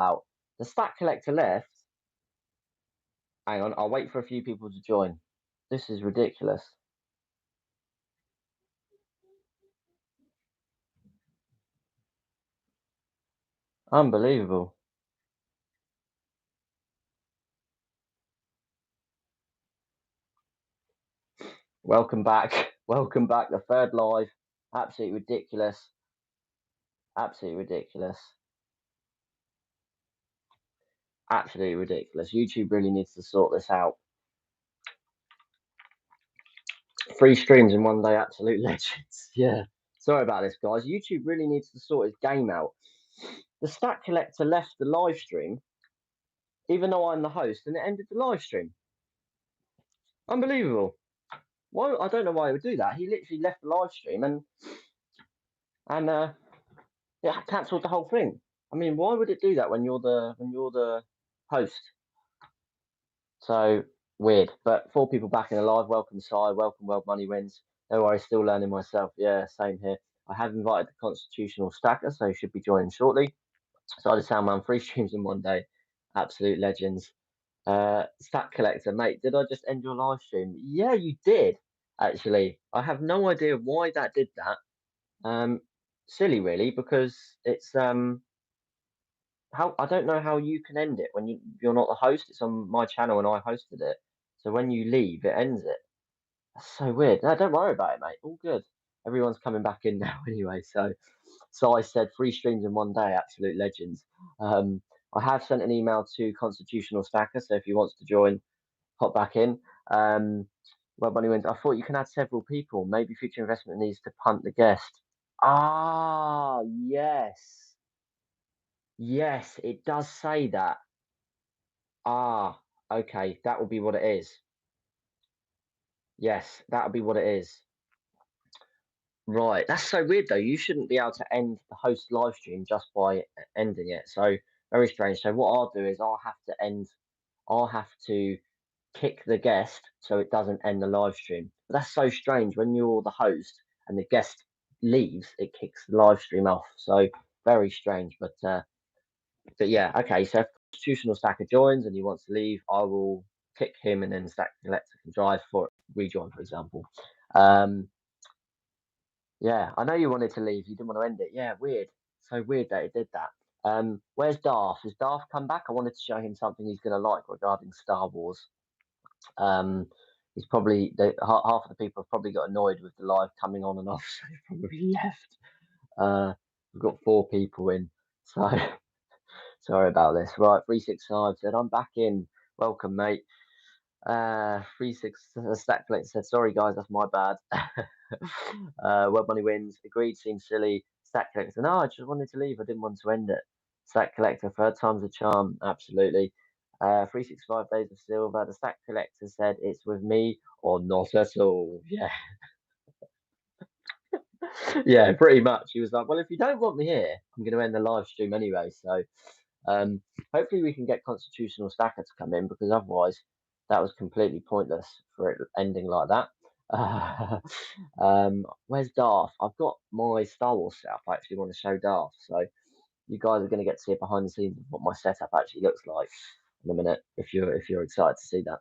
out. The Stack Collector left. Hang on, I'll wait for a few people to join. This is ridiculous. Unbelievable. Welcome back. Welcome back. The third live. Absolutely ridiculous. Absolutely ridiculous. Absolutely ridiculous. YouTube really needs to sort this out. 3 streams in one day, absolute legends. Yeah. Sorry about this, guys. YouTube really needs to sort his game out. The Stack Collector left the live stream, even though I'm the host, and it ended the live stream. Unbelievable. Why? I don't know why he would do that. He literally left the live stream and it cancelled the whole thing. I mean, why would it do that when you're the host? So weird. But 4 people back in the live. Welcome, Si. Welcome, World Money Wins. No worries, still learning myself. Yeah, same here. I have invited the Constitutional Stacker, so he should be joining shortly. So I just Soundman 3 streams in one day. Absolute legends. Stack Collector, mate, did I just end your live stream? Yeah, you did, actually. I have no idea why that did that. Silly, really, because it's how I don't know how you can end it when you're not the host. It's on my channel and I hosted it. So when you leave, it ends it. That's so weird. No, don't worry about it, mate. All good. Everyone's coming back in now anyway. So I said 3 streams in one day. Absolute legends. I have sent an email to Constitutional Stacker, so if he wants to join, hop back in. Well, Bunny wins. I thought you can add several people. Maybe future investment needs to punt the guest. Ah, yes. Yes, it does say that. Ah, okay. That will be what it is. Yes, that'll be what it is. Right. That's so weird though. You shouldn't be able to end the host live stream just by ending it. So very strange. So what I'll do is I'll have to kick the guest so it doesn't end the live stream. But that's so strange. When you're the host and the guest leaves, it kicks the live stream off. So very strange. But yeah, okay. So if Constitutional Stacker joins and he wants to leave, I will kick him and then Stack Collector can drive for rejoin, for example. Yeah, I know you wanted to leave. You didn't want to end it. Yeah, weird. So weird that it did that. Where's Darth? Has Darth come back? I wanted to show him something he's going to like regarding Star Wars. He's probably half of the people have probably got annoyed with the live coming on and off, so he probably left. We've got 4 people in, so sorry about this. Right, 365 said I'm back in. Welcome, mate. 36 Stack Collector said sorry guys, that's my bad. Web Money Wins agreed, seems silly. Stack Collector, no, I just wanted to leave. I didn't want to end it. Stack Collector, third time's a charm, absolutely. 365 Days of Silver. The Stack Collector said it's with me or not at all. Yeah. Yeah, pretty much. He was like, well, if you don't want me here, I'm going to end the live stream anyway. So hopefully we can get Constitutional Stacker to come in because otherwise that was completely pointless for it ending like that. Where's Darth? I've got my Star Wars setup. I actually want to show Darth. So you guys are going to get to see behind the scenes of what my setup actually looks like in a minute if you're excited to see that.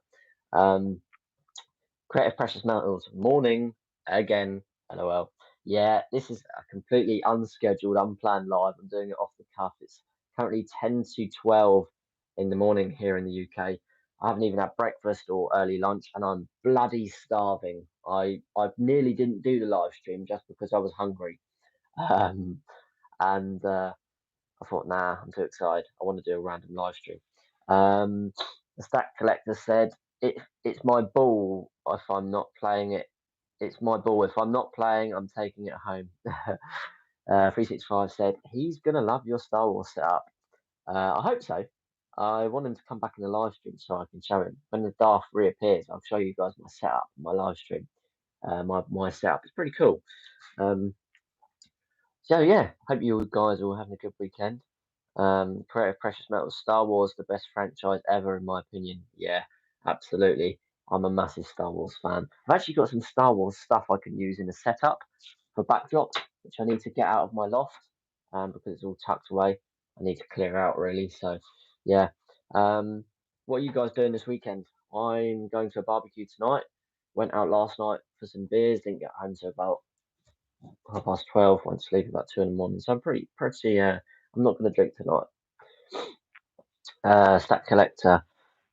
Creative Precious Metals, morning again. LOL. Yeah, this is a completely unscheduled, unplanned live. I'm doing it off the cuff. It's currently 10 to 12 in the morning here in the UK. I haven't even had breakfast or early lunch, and I'm bloody starving. I nearly didn't do the live stream just because I was hungry. Um, and I thought, nah, I'm too excited. I want to do a random live stream. The Stack Collector said, it's my ball if I'm not playing it. It's my ball. If I'm not playing, I'm taking it home. 365 said, he's going to love your Star Wars setup. I hope so. I want him to come back in the live stream so I can show him. When the Darth reappears, I'll show you guys my setup, my live stream. My setup is pretty cool. So yeah, hope you guys are all having a good weekend. Creative Precious Metals, Star Wars, the best franchise ever, in my opinion. Yeah, absolutely. I'm a massive Star Wars fan. I've actually got some Star Wars stuff I can use in the setup for backdrop, which I need to get out of my loft because it's all tucked away. I need to clear out really. So yeah. What are you guys doing this weekend? I'm going to a barbecue tonight. Went out last night for some beers. Didn't get home till about 12:30. Went to sleep about 2 in the morning. So I'm pretty. I'm not going to drink tonight. Stack Collector.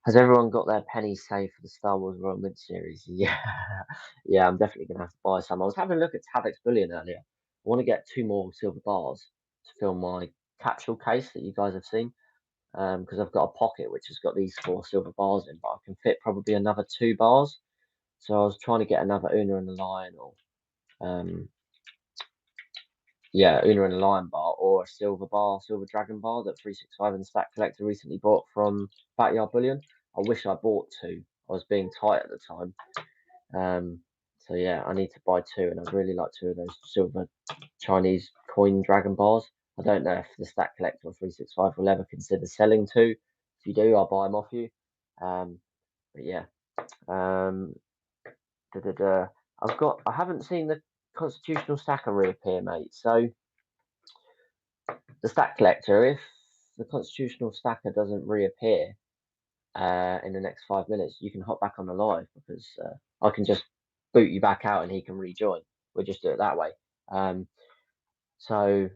Has everyone got their pennies saved for the Star Wars Royal Mint series? Yeah, yeah, I'm definitely gonna have to buy some. I was having a look at Tavex Bullion earlier. I want to get 2 more silver bars to fill my capsule case that you guys have seen. Because I've got a pocket which has got these 4 silver bars in, but I can fit probably another 2 bars. So I was trying to get another Una and the Lion, or yeah, Una and the Lion bar, or a silver dragon bar that 365 and Stack Collector recently bought from Backyard Bullion. I wish I bought 2. I was being tight at the time. So yeah, I need to buy 2, and I'd really like 2 of those silver Chinese coin dragon bars. I don't know if the Stack Collector or 365 will ever consider selling 2. If you do, I'll buy them off you. But yeah, I haven't seen the Constitutional Stacker reappear, mate. So the Stack Collector, if the Constitutional Stacker doesn't reappear in the next 5 minutes, you can hop back on the live, because I can just boot you back out and he can rejoin. We'll just do it that way. So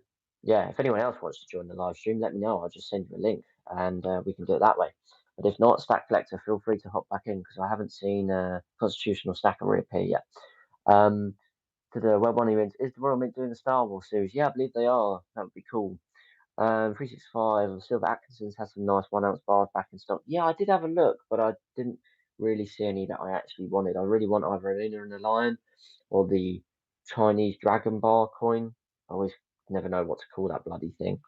yeah, if anyone else wants to join the live stream, let me know. I'll just send you a link, and we can do it that way. But if not, Stack Collector, feel free to hop back in, because I haven't seen Constitutional Stacker reappear yet. To the Web One event, is the Royal Mint doing the Star Wars series? Yeah, I believe they are. That would be cool. 365 Silver Atkinson's has some nice 1 ounce bars back in stock. Yeah, I did have a look, but I didn't really see any that I actually wanted. I really want either an Una and a Lion or the Chinese Dragon Bar coin. I always never know what to call that bloody thing.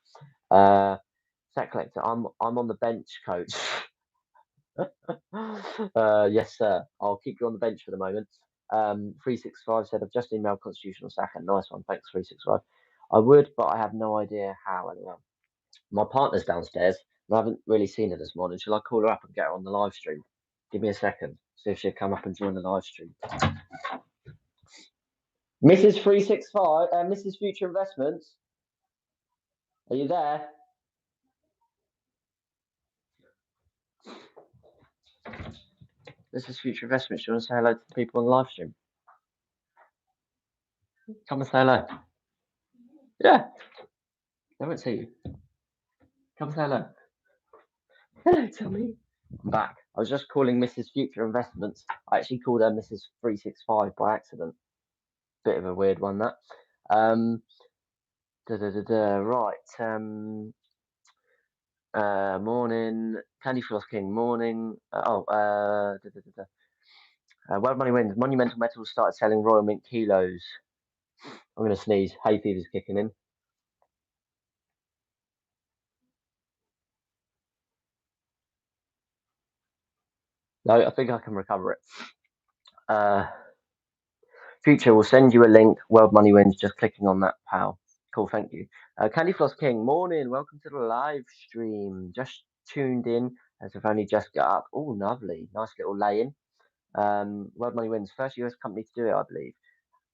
Set Collector, I'm on the bench, coach. Yes, sir. I'll keep you on the bench for the moment. 365 said, I've just emailed Constitutional Stacker. Nice one. Thanks, 365. I would, but I have no idea how. Anyway, my partner's downstairs, and I haven't really seen her this morning. Shall I call her up and get her on the live stream? Give me a second. See if she'll come up and join the live stream. Mrs. 365, Mrs. Future Investments, are you there? Mrs. Future Investments, do you want to say hello to the people on the live stream? Come and say hello. Yeah. They won't see you. Come and say hello. Hello, Tommy. I'm back. I was just calling Mrs. Future Investments. I actually called her Mrs. 365 by accident. Bit of a weird one, that. Right. Morning. Candy Floss King, morning. World Money Wins. Monumental Metals started selling Royal Mint kilos. I'm going to sneeze. Hay fever's kicking in. No, I think I can recover it. Future will send you a link. World Money Wins. Just clicking on that, pal. Cool, thank you. Candy Floss King, morning. Welcome to the live stream. Just tuned in, as I've only just got up. Oh, lovely. Nice little lay-in. World Money Wins. First US company to do it, I believe.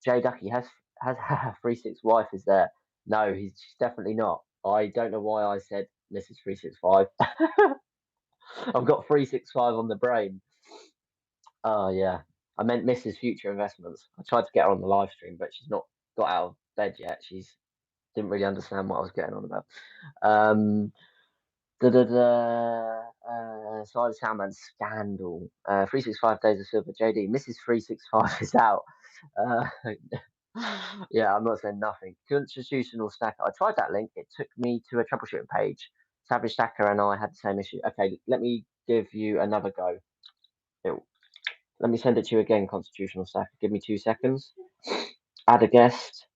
Jay Ducky has 36 wife is there. No, she's definitely not. I don't know why I said Mrs. 365. I've got 365 on the brain. Oh yeah. I meant Mrs. Future Investments. I tried to get her on the live stream, but she's not got out of bed yet. She's didn't really understand what I was getting on about. Side of Soundman scandal. 365 Days of Silver. JD. Mrs. 365 is out. Yeah, I'm not saying nothing. Constitutional Stacker. I tried that link. It took me to a troubleshooting page. Savage Stacker and I had the same issue. Okay, let me give you another go. Let me send it to you again, Constitutional Stacker. Give me 2 seconds. Add a guest.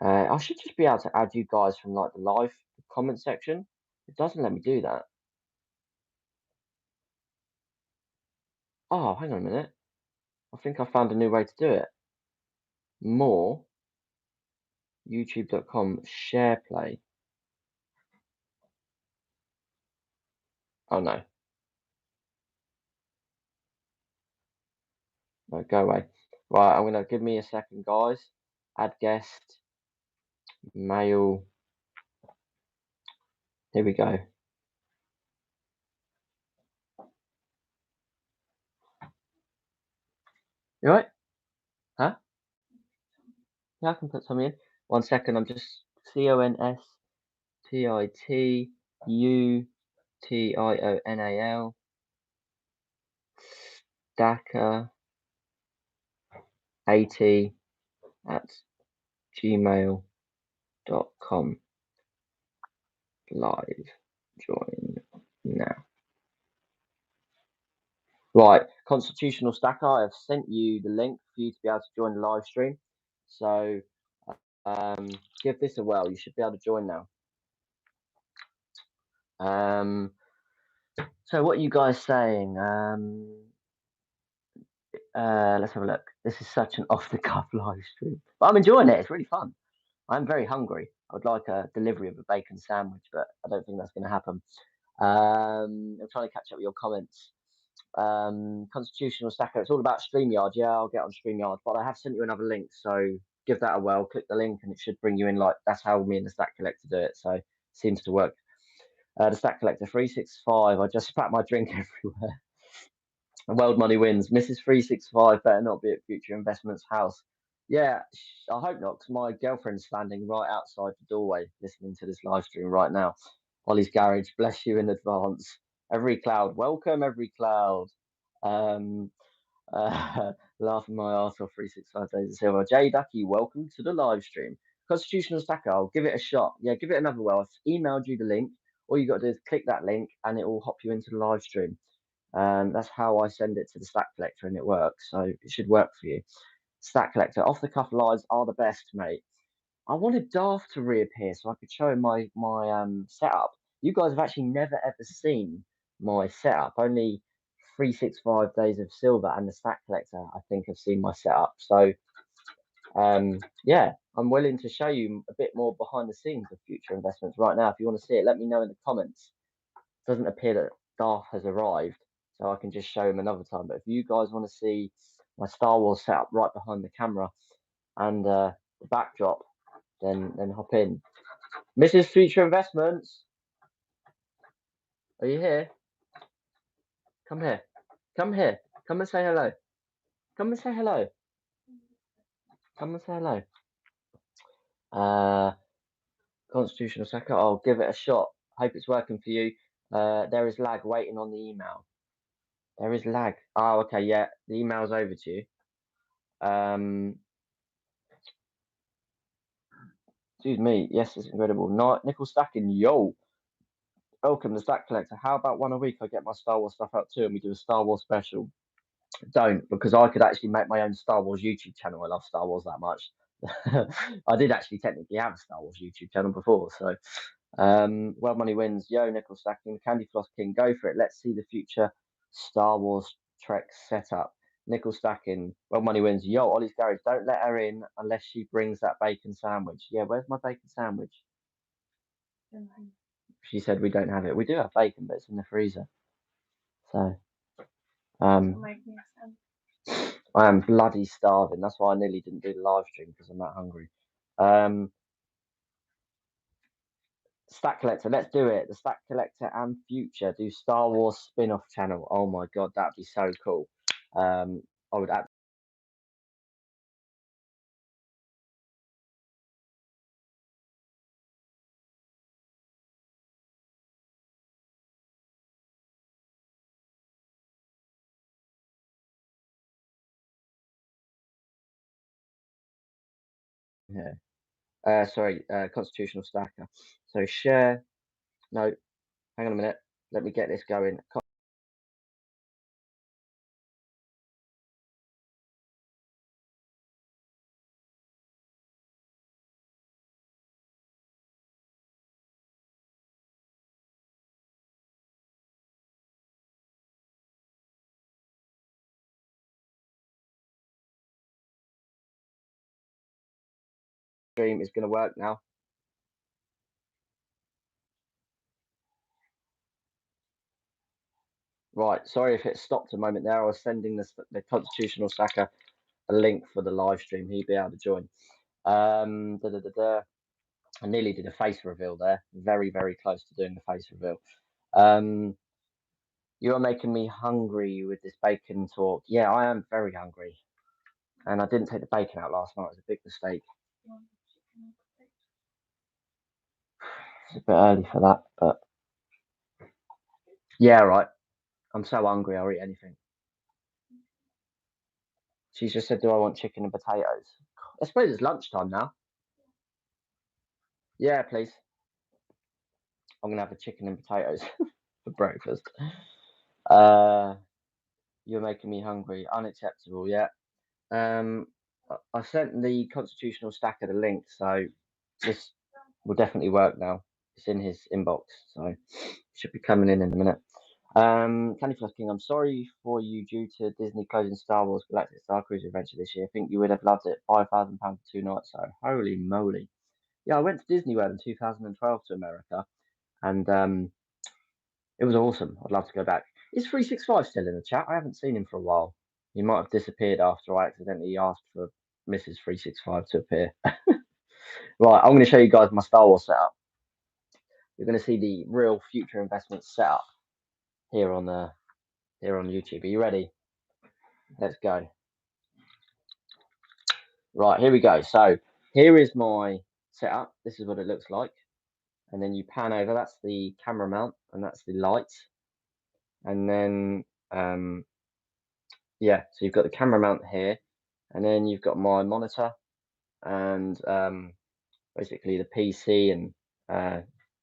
I should just be able to add you guys from like the live comment section. It doesn't let me do that. Oh, hang on a minute. I think I found a new way to do it. More. YouTube.com share play. Oh no. No, go away. Right, I'm gonna give me a second, guys. Add guest. Mail. Here we go. You right? Huh? Yeah, I can put some in. 1 second. I'm just CONSTITUTIONAL Stacker 80 at gmail.com. Live. Join now. Right, Constitutional Stacker, I have sent you the link for you to be able to join the live stream. So give this a whirl. You should be able to join now. So what are you guys saying? Let's have a look. This is such an off-the-cuff live stream, but I'm enjoying it. It's really fun. I'm very hungry. I would like a delivery of a bacon sandwich, but I don't think that's going to happen. I'm trying to catch up with your comments. Constitutional Stacker, it's all about StreamYard. Yeah, I'll get on StreamYard, but I have sent you another link, so give that a whirl. Click the link, and it should bring you in. Like that's how me and the Stack Collector do it. So it seems to work. The Stack Collector 365. I just spat my drink everywhere. World Money Wins. Mrs. 365 better not be at Future Investments House. Yeah, I hope not, because my girlfriend's standing right outside the doorway listening to this live stream right now. Ollie's Garage, bless you in advance. Every cloud, welcome every cloud. Laughing my arse off 365 days of silver. Jay Ducky, welcome to the live stream. Constitutional Stacker, I'll give it a shot. Yeah, give it another whirl. I've emailed you the link. All you got to do is click that link and it will hop you into the live stream. That's how I send it to the Stack Collector and it works. So it should work for you. Stack Collector, off the cuff lives are the best, mate. I wanted Daft to reappear so I could show him my setup. You guys have actually never ever seen my setup. Only 365 Days of Silver and the Stack Collector, I think, have seen my setup. So yeah, I'm willing to show you a bit more behind the scenes of Future Investments right now. If you want to see it, let me know in the comments. It doesn't appear that Darth has arrived, so I can just show him another time. But if you guys want to see my Star Wars setup right behind the camera and the backdrop, then hop in. Mrs. Future Investments, are you here? Come here. Come here. Come and say hello. Come and say hello. Come and say hello. Constitutional Stacker, I'll give it a shot. Hope it's working for you. There is lag waiting on the email. There is lag. Oh, okay, yeah. The email's over to you. Excuse me. Yes, it's incredible. Nickel Stacking, yo. Welcome to Stack Collector. How about one a week? I get my Star Wars stuff out too, and we do a Star Wars special. Don't, because I could actually make my own Star Wars YouTube channel. I love Star Wars that much. I did actually technically have a Star Wars YouTube channel before. So, World Money Wins. Yo, Nickel Stacking, Candy Floss King, go for it. Let's see the future Star Wars Trek setup. Nickel Stacking, World Money Wins. Yo, Ollie's Garage, don't let her in unless she brings that bacon sandwich. Yeah, where's my bacon sandwich? She said we don't have it. We do have bacon, but it's in the freezer. So, I am bloody starving. That's why I nearly didn't do the live stream because I'm that hungry. Stack Collector, let's do it. The Stack Collector and Future do Star Wars spin-off channel. Oh my god, that'd be so cool. I would absolutely. Yeah. Sorry, Constitutional Stacker. So share. No, hang on a minute. Let me get this going. Stream is going to work now. Right, sorry if it stopped a moment there. I was sending the Constitutional Stacker a link for the live stream. He'd be able to join. I nearly did a face reveal there. Very, very close to doing the face reveal. You are making me hungry with this bacon talk. Yeah, I am very hungry. And I didn't take the bacon out last night. It was a big mistake. It's a bit early for that, but yeah, right. I'm so hungry, I'll eat anything. She's just said, do I want chicken and potatoes? I suppose it's lunchtime now. Yeah, please. I'm going to have a chicken and potatoes for breakfast. You're making me hungry. Unacceptable, yeah. I sent the constitutional stacker the link, so this will definitely work now. It's in his inbox, so it should be coming in a minute. Candy Floss King, I'm sorry for you due to Disney closing Star Wars Galactic Star Cruiser adventure this year. I think you would have loved it. £5,000 for 2 nights, so holy moly. Yeah, I went to Disney World in 2012 to America, and it was awesome. I'd love to go back. Is 365 still in the chat? I haven't seen him for a while. He might have disappeared after I accidentally asked for Mrs. 365 to appear. Right, I'm going to show you guys my Star Wars setup. You're going to see the real future investment setup here on YouTube. Are you ready? Let's go. Right, here we go. So here is my setup. This is what it looks like. And then you pan over. That's the camera mount, and that's the lights. And then yeah, so you've got the camera mount here, and then you've got my monitor, and basically the PC and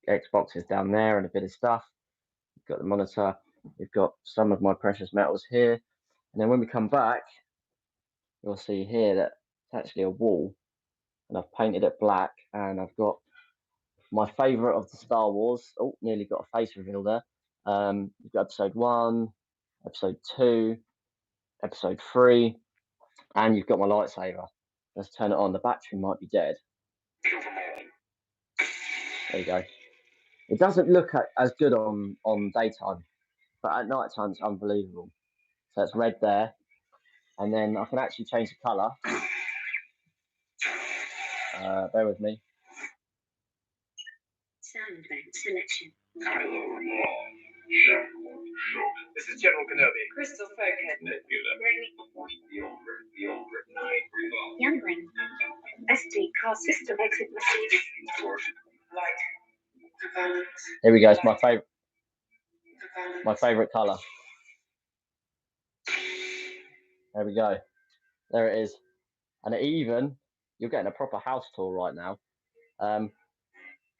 Xbox is down there, and a bit of stuff. You've got the monitor. You've got some of my precious metals here, and then when we come back, you'll see here that it's actually a wall, and I've painted it black, and I've got my favourite of the Star Wars. Oh, nearly got a face reveal there. You've got episode 1, episode 2, episode 3, and you've got my lightsaber. Let's turn it on. The battery might be dead. There you go. It doesn't look as good on daytime, but at night time it's unbelievable. So it's red there, and then I can actually change the colour. Bear with me. Sound bank selection. Kylo Ren. This is General Kenobi. Crystal Focus. Nebula. Youngling. SD card system exit message. Light. Here we go. It's my favourite colour. There we go. There it is. And you're getting a proper house tour right now.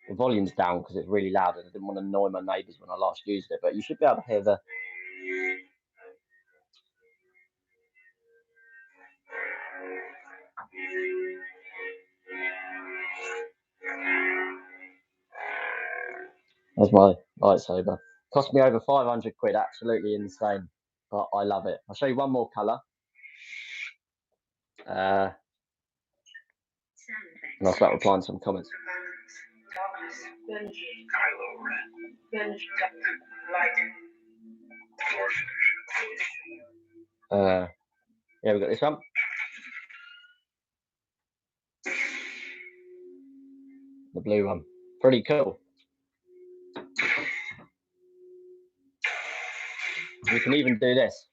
The volume's down because it's really loud, and I didn't want to annoy my neighbours when I last used it, but you should be able to hear the... There's my lightsaber. Cost me over 500 quid, absolutely insane, but I love it. I'll show you one more colour. And I'll start replying to some comments. Kylo Ren. Yeah, we've got this one. The blue one. Pretty cool. We can even do this.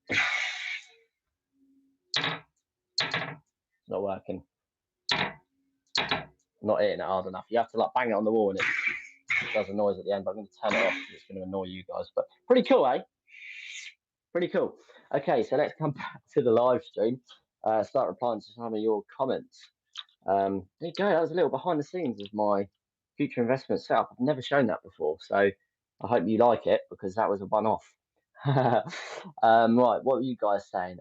It's not working. Not hitting it hard enough. You have to like bang it on the wall and it does a noise at the end, but I'm going to turn it off because it's going to annoy you guys. But pretty cool, eh? Pretty cool. Okay, so let's come back to the live stream. Start replying to some of your comments. There you go. That was a little behind the scenes of my future investment setup. I've never shown that before, so I hope you like it because that was a one-off. Right, what were you guys saying?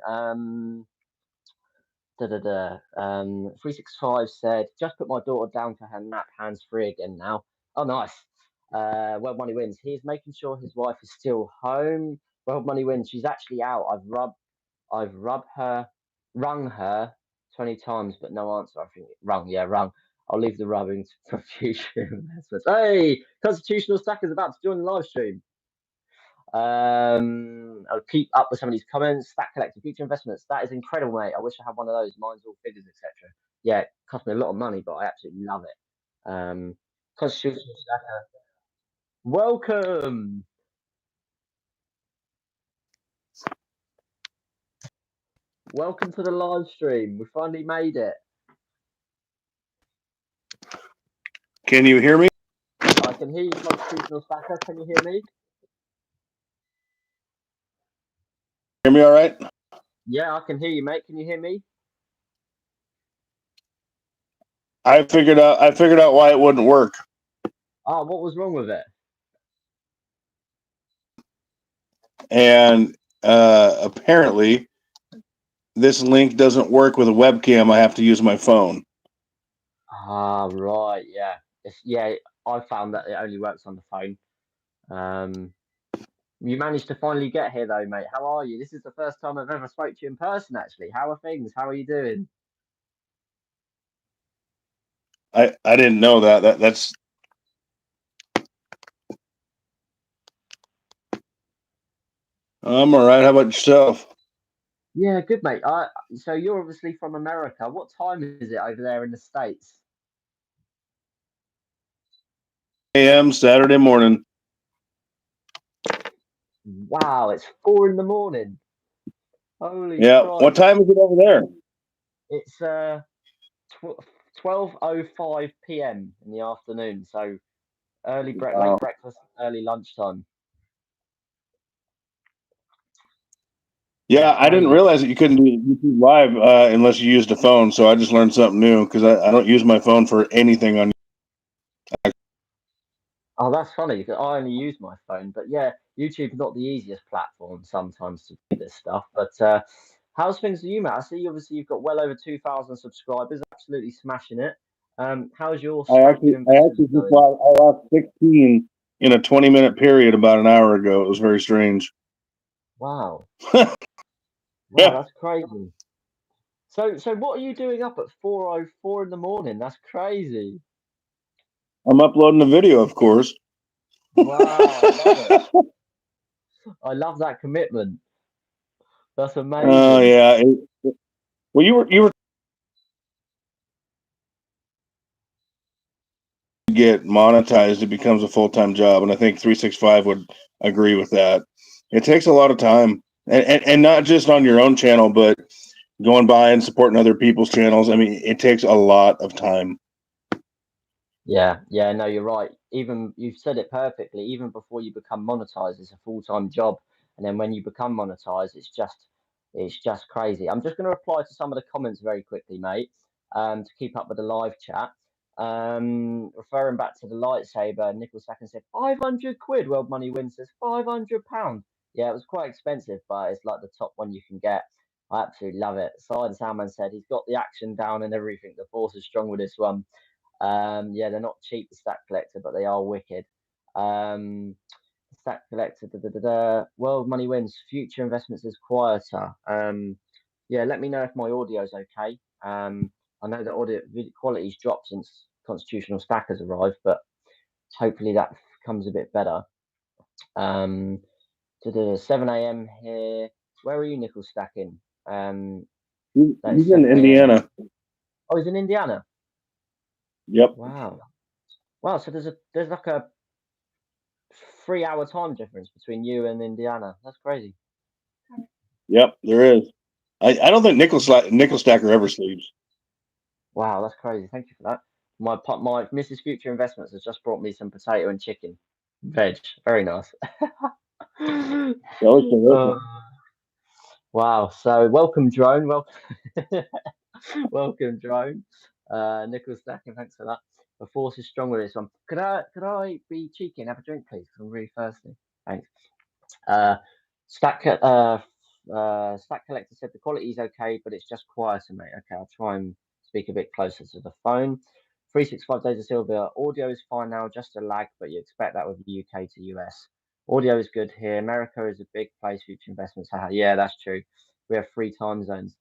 365 said, just put my daughter down for her nap, hands-free again now. Oh, nice. Well, Money Wins. He's making sure his wife is still home. Well, Money Wins. She's actually out. I've rung her 20 times, but no answer. I think rung. I'll leave the rubbing for future investments. Hey, Constitutional Stacker's about to join the live stream. I'll keep up with some of these comments. Stack collecting future investments. That is incredible, mate. I wish I had one of those. Mine's all figures, etc. yeah, it cost me a lot of money, but I absolutely love it. Constitutional Stacker, welcome. Welcome to the live stream. We finally made it. Can you hear me? I can hear you, Constitutional Stacker. Can you hear me? Hear me all right? Yeah, I can hear you, mate. Can you hear me? I figured out why it wouldn't work. Oh, what was wrong with it? And apparently this link doesn't work with a webcam. I have to use my phone. Ah, right. Yeah. Yeah, I found that it only works on the phone. You managed to finally get here though, mate. How are you? This is the first time I've ever spoke to you in person, actually. How are things? How are you doing? I didn't know that. That's I'm all right. How about yourself? Yeah, good, mate. So you're obviously from America. What time is it over there in the States? AM Saturday morning. Wow, it's 4 in the morning. Holy Yeah. What Christ. time is it over there? It's 12:05 p.m. in the afternoon. So late breakfast, early lunchtime. Yeah, I didn't Crazy. realize that you couldn't do YouTube live unless you used a phone. So I just learned something new because I don't use my phone for anything on. Oh, that's funny because I only use my phone. But yeah, YouTube's not the easiest platform sometimes to do this stuff. But how's things with you, Matt? I see obviously you've got well over 2,000 subscribers, absolutely smashing it. How's your stacking I actually investments just going? lost 16 in a 20-minute period about an hour ago. It was very strange. Wow. Wow, Yeah, that's crazy. So what are you doing up at 4:04 in the morning? That's crazy. I'm uploading a video, of course. Wow, I love it. I love that commitment. That's Oh amazing. yeah. Well, you were get monetized, it becomes a full-time job, and I think 365 would agree with that. It takes a lot of time, and not just on your own channel, but going by and supporting other people's channels. I mean, it takes a lot of time. Yeah, no, you're right. Even you've said it perfectly. Even before you become monetized, it's a full-time job, and then when you become monetized, it's just crazy. I'm just going to reply to some of the comments very quickly, mate, to keep up with the live chat. Referring back to the lightsaber, Nicholas Sacken said 500 quid. World Money Win says £500. Yeah, it was quite expensive, but it's like the top one you can get. I absolutely love it. Side Salman said he's got the action down and everything. The force is strong with this one. Yeah, they're not cheap, the Stack Collector, but they are wicked. Stack Collector, World Money Wins. Future Investments is quieter. Yeah, let me know if my audio's okay. I know the audio quality's dropped since Constitutional Stack has arrived, but hopefully that comes a bit better. 7 a.m. here. Where are you, Nickel Stacking? That's He's in 7 a.m. Indiana. Oh, he's in Indiana. Yep. Wow. Wow. So there's like a 3 hour time difference between you and Indiana. That's crazy. Yep, there is. I don't think Nickel Stacker ever sleeps. Wow, that's crazy. Thank you for that. My Mrs. Future Investments has just brought me some potato and chicken, veg. Very nice. That was delicious. Wow. So welcome, drone. Welcome, drone. Nicholas Stacking, thanks for that. The force is strong with this one. Could I be cheeky and have a drink, please? 'Cause I'm really thirsty. Thanks. Uh, Stack Stack Collector said the quality is okay, but it's just quieter, mate. Okay, I'll try and speak a bit closer to the phone. 365 Days of Silver. Audio is fine now, just a lag, but you expect that with UK to US. Audio is good here. America is a big place for future investments. Yeah, that's true. We have 3 time zones.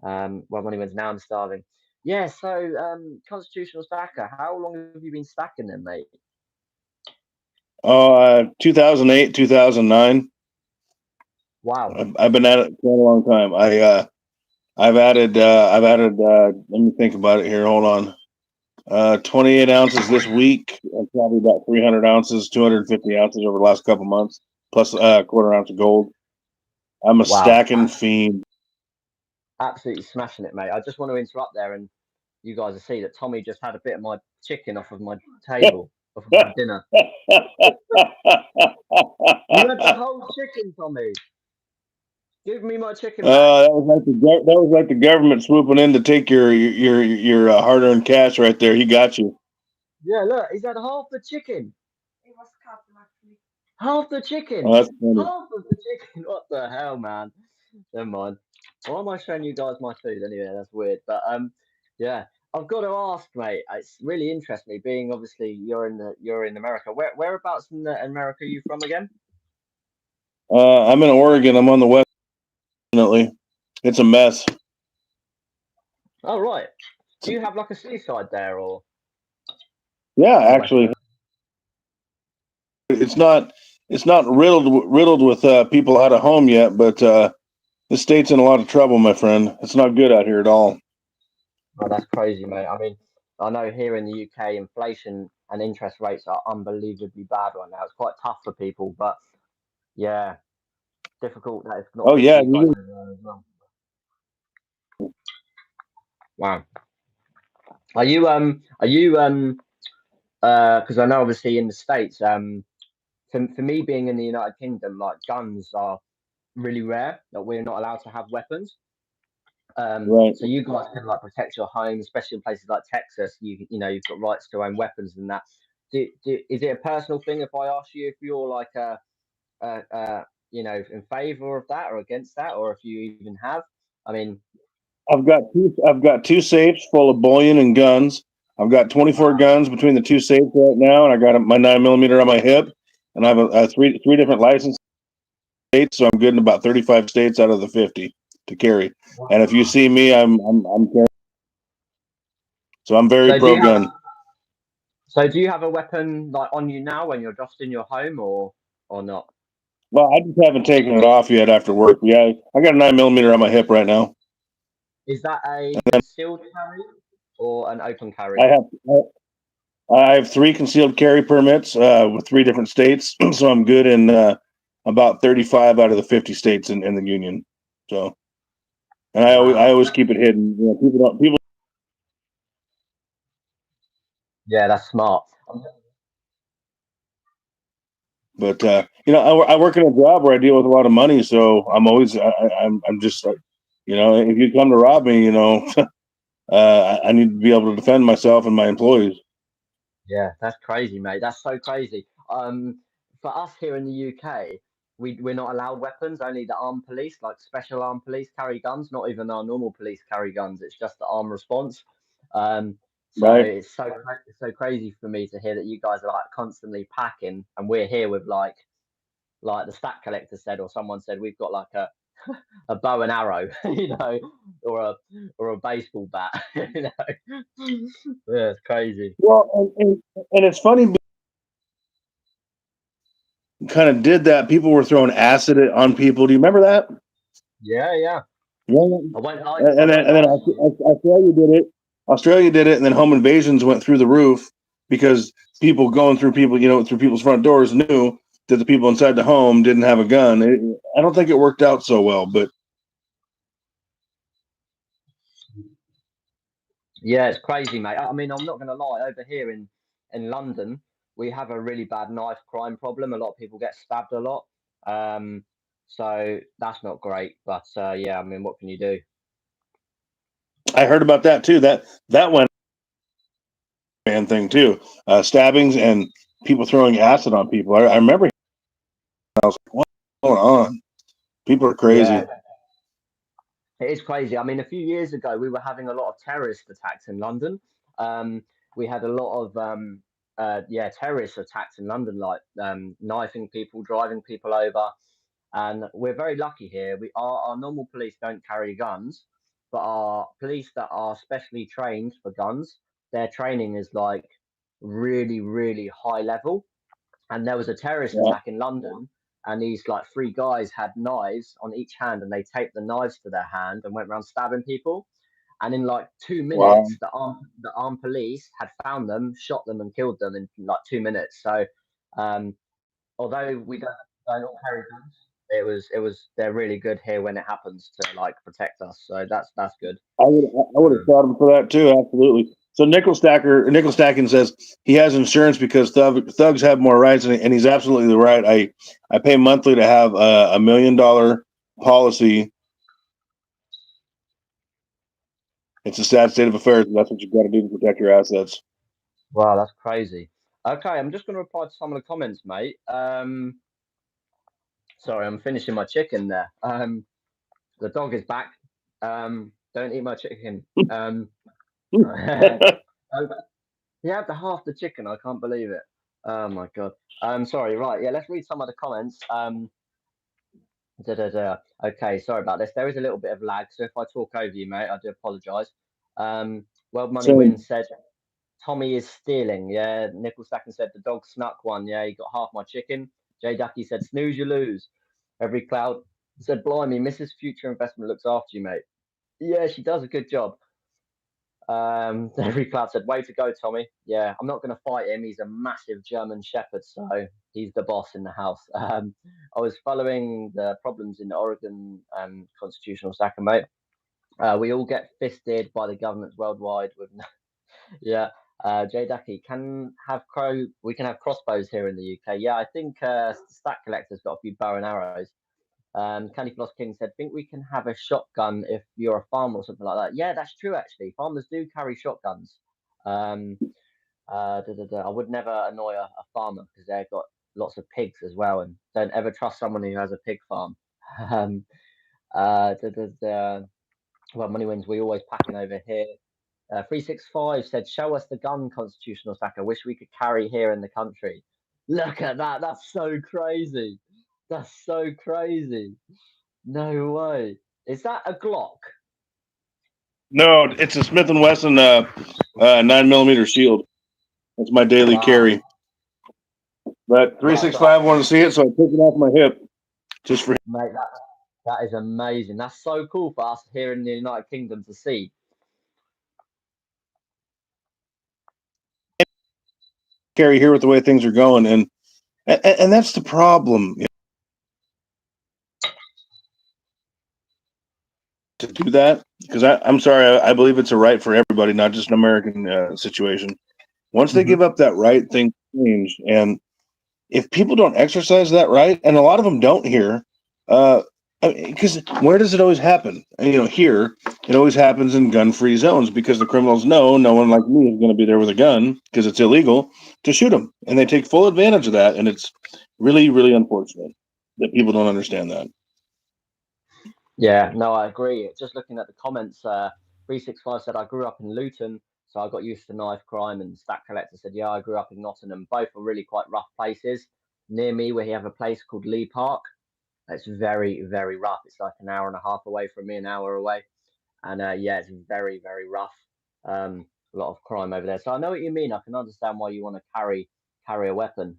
Well, money wins now. I'm starving. Yeah, so Constitutional Stacker, how long have you been stacking them, mate? 2008, 2009. Wow. I've been at it for a long time. I've added. Let me think about it here. Hold on. 28 ounces this week, and probably about 300 ounces, 250 ounces over the last couple months, plus a quarter ounce of gold. I'm a Wow, stacking fiend. absolutely smashing it, mate. I just want to interrupt there, and you guys will see that Tommy just had a bit of my chicken off of my table, off of my dinner. You had the whole chicken, Tommy. Give me my chicken back. That was like the government swooping in to take your hard earned cash right there. He got you. Yeah, look, he's had half the chicken. It was cut, actually. Half the chicken. Oh, that's funny. Half of the chicken. What the hell, man? Never mind. Why am I showing you guys my food anyway? That's weird. But yeah, I've got to ask, mate. It's really interests me. Being obviously you're in America. Whereabouts in America are you from again? I'm in Oregon. I'm on the west. Definitely, it's a mess. Oh right. Do you have like a seaside there, or? Yeah, on the west actually, coast? it's not riddled with people out of home yet, but the state's in a lot of trouble, my friend. It's not good out here at all. Oh, that's crazy, mate. I mean, I know here in the UK, inflation and interest rates are unbelievably bad right now. It's quite tough for people, but yeah, difficult that it's not Oh good for yeah, you guys over there as well. Wow. Because I know obviously in the States, for me being in the United Kingdom, like guns are really rare. That we're not allowed to have weapons. right. So you guys can like protect your home, especially in places like Texas. You know you've got rights to own weapons and that. Is it a personal thing if I ask you if you're like in favor of that or against that, or if you even have? I mean, I've got two safes full of bullion and guns. I've got 24 wow, guns between the two safes right now, and I got my 9mm on my hip, and I have a three different license states, so I'm good in about 35 states out of the 50 to carry. And if you wow. see me, I'm carrying. So I'm very So do pro you have gun. do you have a weapon like on you now when you're just in your home, or not? Well, I just haven't taken it off yet after work. Yeah, I got a 9mm on my hip right now. Is that a concealed carry or an open I carry? have I have 3 concealed carry permits with 3 different states, so I'm good in about 35 out of the 50 states in the union. So, and I Wow. always keep it hidden. You know, people. Yeah, that's smart. But I work in a job where I deal with a lot of money, so I'm just if you come to rob me, I need to be able to defend myself and my employees. Yeah, that's crazy, mate. That's so crazy. For us here in the UK, we're not allowed weapons. Only the armed police, like special armed police, carry guns. Not even our normal police carry guns. It's just the armed response. Um, so Right. it's so crazy for me to hear that you guys are like constantly packing, and we're here with like the stat collector said, or someone said we've got like a bow and arrow, or a baseball bat. Yeah, it's crazy. Well, and it's funny. Kind of did that. People were throwing acid on people. Do you remember that? Yeah, yeah. Yeah. I won't lie. I And then, won't and then lie to you. Australia did it. Australia did it, and then home invasions went through the roof because people going through through people's front doors knew that the people inside the home didn't have a gun. I don't think it worked out so well, but Yeah, it's crazy, mate. I mean, I'm not gonna lie. Over here in London, we have a really bad knife crime problem. A lot of people get stabbed a lot. Um, so that's not great. But yeah, I mean, what can you do? I heard about that too. That went man thing too. Stabbings and people throwing acid on people. I remember. I was like, what's going on? People are Yeah, crazy. it is crazy. I mean, a few years ago, we were having a lot of terrorist attacks in London. We had a lot of terrorist attacks in London, like knifing people, driving people over. And we're very lucky here. Our normal police don't carry guns, but our police that are specially trained for guns, their training is like really, really high level. And there was a terrorist Yeah. attack in London, and these like three guys had knives on each hand, and they taped the knives to their hand and went around stabbing people. And in like 2 minutes, the armed police had found them, shot them, and killed them in like 2 minutes. So, although we don't all carry guns, they're really good here when it happens to like protect us. So that's good. I would have shot him for that too. Absolutely. So Nickel Stacking says he has insurance because thugs have more rights, and he's absolutely right. I pay monthly to have a $1 million policy. It's a sad state of affairs, and that's what you've got to do to protect your assets. Wow, that's crazy. Okay, I'm just going to reply to some of the comments, mate. Sorry, I'm finishing my chicken there. The dog is back. Don't eat my chicken. He had the half the chicken. I can't believe it. Oh my god. Sorry. Right. Yeah. Let's read some of the comments. Okay. Sorry about this. There is a little bit of lag, so if I talk over you, mate, I do apologise. World Money Win said Tommy is stealing. Yeah. Nickel Stacken said the dog snuck one. Yeah. He got half my chicken. Jay Ducky said snooze you lose. Every Cloud said blimey, Mrs. Future Investment looks after you, mate. Yeah, she does a good job. Every Cloud said, way to go, Tommy. Yeah, I'm not going to fight him. He's a massive German Shepherd, so he's the boss in the house. I was following the problems in Oregon constitutional stacker, mate. We all get fisted by the governments worldwide. With yeah. Jay Ducky, we can have crossbows here in the UK. Yeah, I think Stack Collector's got a few bow and arrows. Candy Floss King said, think we can have a shotgun if you're a farmer or something like that. Yeah, that's true, actually. Farmers do carry shotguns. I would never annoy a farmer because they've got lots of pigs as well, and don't ever trust someone who has a pig farm. Well, Money Wins, we always packing over here. 365 said, show us the gun, constitutional stacker. Wish we could carry here in the country. Look at that. That's so crazy. That's so crazy. No way. Is that a Glock? No, it's a Smith & Wesson 9mm shield. That's my daily carry. But 365 wanted to see it, so I took it off my hip just for him. Mate, that is amazing. That's so cool for us here in the United Kingdom to see. Carry here with the way things are going, and that's the problem. To do that, because I'm sorry, I believe it's a right for everybody, not just an American situation. Once they give up that right, things change. And if people don't exercise that right, and a lot of them don't here, because where does it always happen? Here it always happens in gun-free zones because the criminals know no one like me is going to be there with a gun because it's illegal to shoot them, and they take full advantage of that. And it's really, really unfortunate that people don't understand that. Yeah, no, I agree. Just looking at the comments, 365 said, I grew up in Luton, so I got used to knife crime. And Stack Collector said, yeah, I grew up in Nottingham. Both are really quite rough places. Near me, we have a place called Lee Park. It's very, very rough. It's like an hour and a half away from me, an hour away. And yeah, it's very, very rough. A lot of crime over there. So I know what you mean. I can understand why you want to carry a weapon.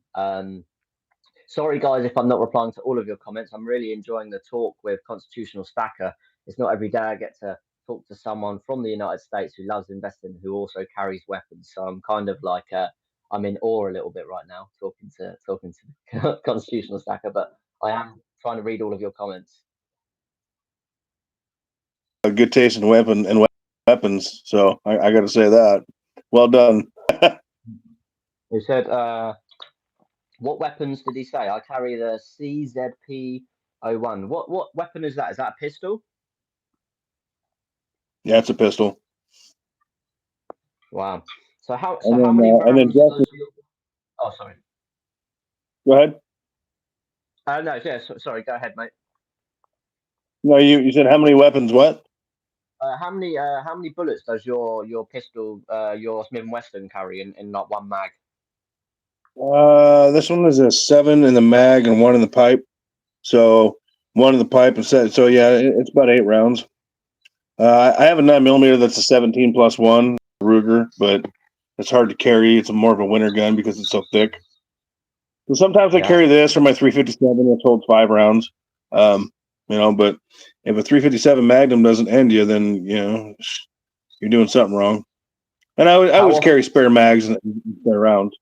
Sorry, guys, if I'm not replying to all of your comments. I'm really enjoying the talk with Constitutional Stacker. It's not every day I get to talk to someone from the United States who loves investing, who also carries weapons. So I'm kind of like, I'm in awe a little bit right now talking to Constitutional Stacker, but I am trying to read all of your comments. A good taste in weapons. So I got to say that. Well done. He said, what weapons did he say? I carry the CZP-01. What weapon is that? Is that a pistol? Yeah, it's a pistol. Wow. So how many rounds does your... Oh, sorry. Go ahead. No, yeah, sorry. Go ahead, mate. No, you said how many weapons? What? How many bullets does your pistol, your Smith & Wesson carry in like one mag? This one is a 7 in the mag and 1 in the pipe. So 1 in the pipe and so yeah, it's about 8 rounds. I have a 9mm that's a 17+1 Ruger, but it's hard to carry. It's more of a winter gun because it's so thick. So sometimes I Yeah. carry this or my 357, which holds 5 rounds. But if a 357 Magnum doesn't end you, then you're doing something wrong. And I always carry spare mags and spare rounds.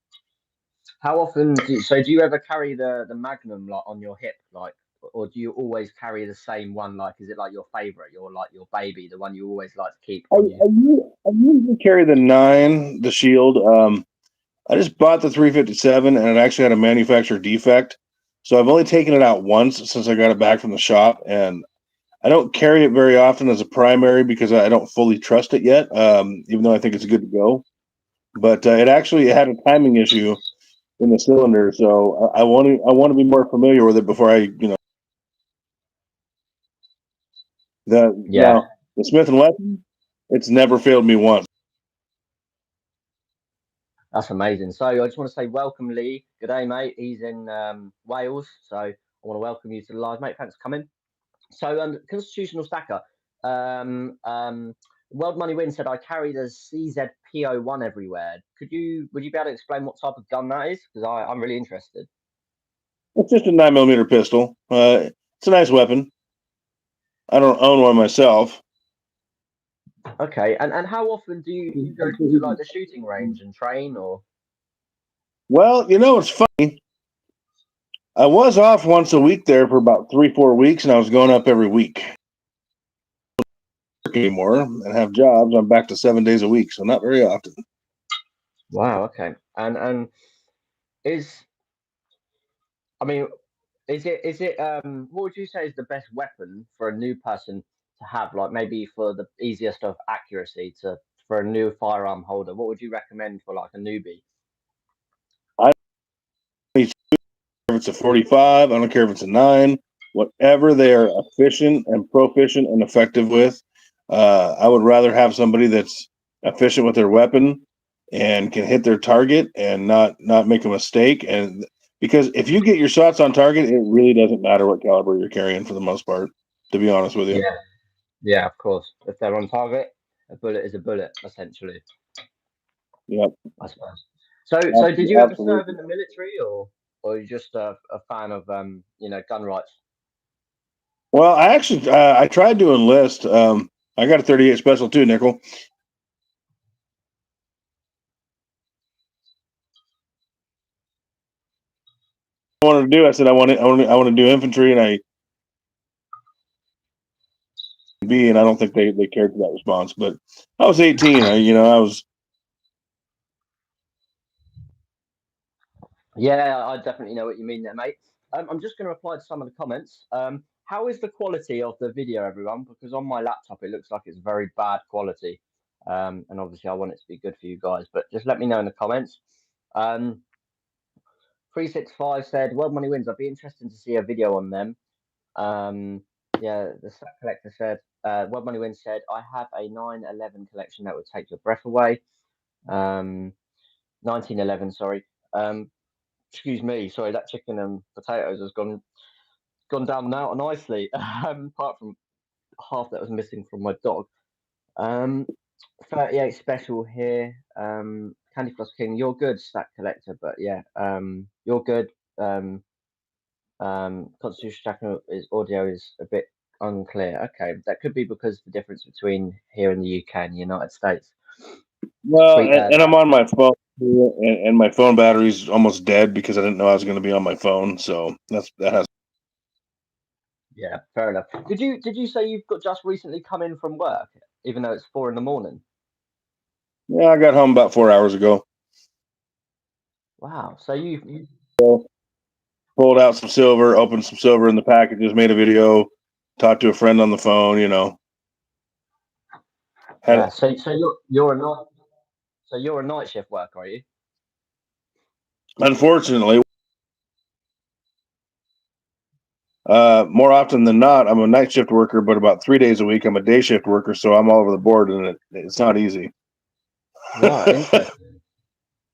How often do you ever carry the Magnum like on your hip, like, or do you always carry the same one? Like, is it like your favorite, your baby, the one you always like to keep on you? I usually carry the 9, the Shield. I just bought the 357 and it actually had a manufacturer defect. So I've only taken it out once since I got it back from the shop, and I don't carry it very often as a primary because I don't fully trust it yet, even though I think it's good to go. But it actually had a timing issue in the cylinder, so I want to be more familiar with it before Yeah. the Smith and Wesson. It's never failed me once. That's amazing. So I just want to say welcome, Lee. Good day, mate. He's in Wales, so I want to welcome you to the live, mate. Thanks for coming. So, Constitutional Stacker, World Money Win said I carry the CZP01 everywhere. Would you be able to explain what type of gun that is? Because I'm really interested. It's just a 9mm pistol. It's a nice weapon. I don't own one myself. Okay, and how often do you go to like the shooting range and train, or? Well, it's funny. I was off once a week there for about 3-4 weeks, and I was going up every week. Anymore and have jobs. I'm back to 7 days a week, so not very often. Wow. Okay. And is it what would you say is the best weapon for a new person to have, like maybe for the easiest of accuracy for a new firearm holder? What would you recommend for like a newbie? I don't care if it's a 45, I don't care if it's a 9, whatever they are efficient and proficient and effective with. I would rather have somebody that's efficient with their weapon and can hit their target and not make a mistake. And because if you get your shots on target, it really doesn't matter what caliber you're carrying for the most part, to be honest with you. Yeah, of course. If they're on target, a bullet is a bullet, essentially. Yep. I suppose. So did you ever serve in the military, or are you just a fan of gun rights? Well, I actually I tried to enlist. I got a 38 special too, Nickel. I wanted to do. I said I want to do infantry, and I don't think they cared for that response. But I was 18. I was. Yeah, I definitely know what you mean there, mate. I'm just going to reply to some of the comments. How is the quality of the video, everyone? Because on my laptop, it looks like it's very bad quality. And obviously, I want it to be good for you guys. But just let me know in the comments. 365 said, World Money Wins. I'd be interested to see a video on them. The Stack Collector said, World Money Wins said, I have a 911 collection that would take your breath away. 1911, sorry. Excuse me, sorry, that chicken and potatoes has gone down now nicely. Apart from half that was missing from my dog. 38 special here. Candy Floss King, you're good, Stack Collector, but yeah, you're good. Constitution Stacker audio is a bit unclear. Okay, that could be because the difference between here in the UK and the United States. Well, and I'm on my phone, and my phone battery's almost dead because I didn't know I was going to be on my phone. So that has. Yeah, fair enough. Did you say you've just recently come in from work, even though it's 4 a.m? Yeah, I got home about 4 hours ago. Wow. So you pulled out some silver, opened some silver in the packages, made a video, talked to a friend on the phone. Yeah. So you're a night shift worker, are you? Unfortunately, more often than not, I'm a night shift worker, but about 3 days a week, I'm a day shift worker. So I'm all over the board, and it's not easy. Right. Interesting.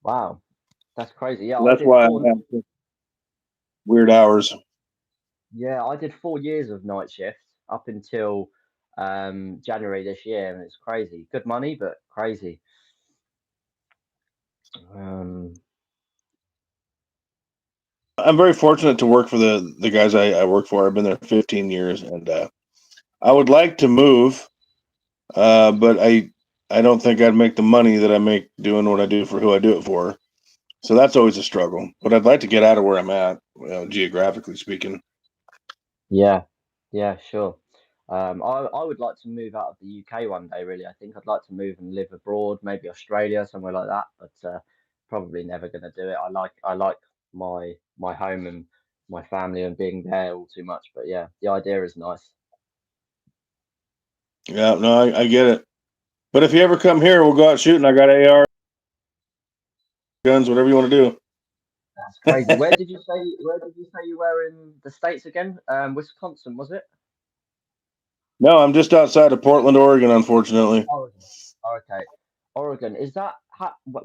Wow. That's crazy. Yeah. That's why I have weird hours. Yeah, I did 4 years of night shift up until January this year, and it's crazy. Good money, but crazy. I'm very fortunate to work for the guys I work for. I've been there 15 years, and I would like to move, but I don't think I'd make the money that I make doing what I do for who I do it for. So that's always a struggle. But I'd like to get out of where I'm at, geographically speaking. Yeah, yeah, sure. I would like to move out of the UK one day, really. I think I'd like to move and live abroad, maybe Australia, somewhere like that, but probably never going to do it. I like my home and my family and being there all too much. But yeah, the idea is nice. Yeah, no, I get it. But if you ever come here, we'll go out shooting. I got AR guns, whatever you want to do. That's crazy. Where did you say you were in the States again? Wisconsin, was it? No, I'm just outside of Portland, Oregon, unfortunately. Oregon. Oh, okay. Oregon.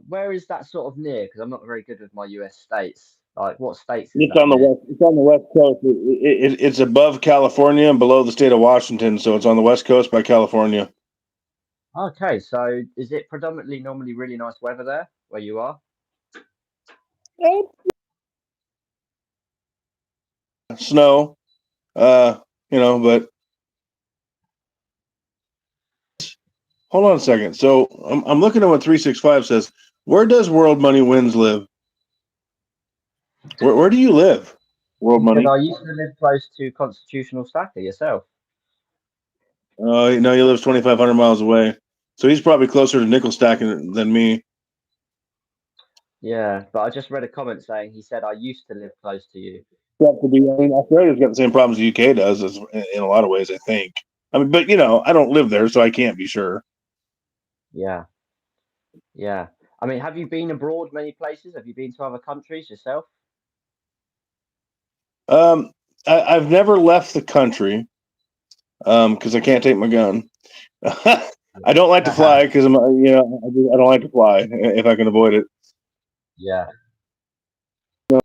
Where is that sort of near? Because I'm not very good with my US states. Like, what states is It's that on the near? west. It's on the west coast. It's above California and below the state of Washington, so it's on the west coast by California. Okay, so is it predominantly normally really nice weather there where you are? Snow, but hold on a second. So I'm looking at what 365 says. Where does World Money Wins live? Where do you live, World You said Money? I used to live close to Constitutional Stacker yourself. No, he lives 2,500 miles away. So he's probably closer to nickel stacking than me. Yeah, but I just read a comment saying he said I used to live close to you. Australia's got the same problems the UK does in a lot of ways, I think. I mean, but I don't live there, so I can't be sure. Yeah, yeah. I mean, have you been abroad many places? Have you been to other countries yourself? I've never left the country because I can't take my gun. I don't like to fly because I don't like to fly if I can avoid it. Yeah.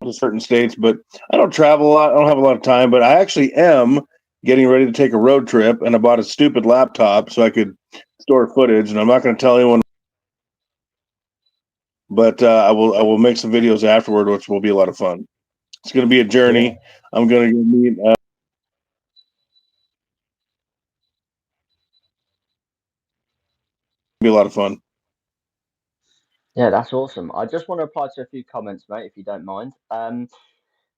To certain states, but I don't travel a lot. I don't have a lot of time, but I actually am getting ready to take a road trip, and I bought a stupid laptop so I could store footage. And I'm not going to tell anyone, but I will make some videos afterward, which will be a lot of fun. It's going to be a journey. Yeah. I'm going to meet. Be a lot of fun. Yeah, that's awesome. I just want to reply to a few comments, mate, if you don't mind.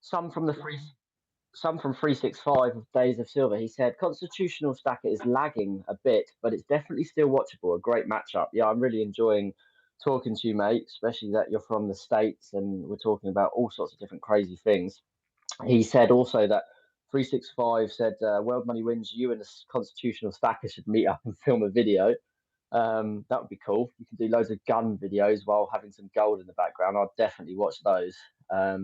Some from the free, some from 365 of Days of Silver. He said Constitutional Stacker is lagging a bit, but it's definitely still watchable. A great matchup. Yeah, I'm really enjoying talking to you, mate, especially that you're from the States and we're talking about all sorts of different crazy things. He said also that 365 said World Money Wins, you and the Constitutional Stacker should meet up and film a video. That would be cool. You can do loads of gun videos while having some gold in the background. I'd definitely watch those. Uh,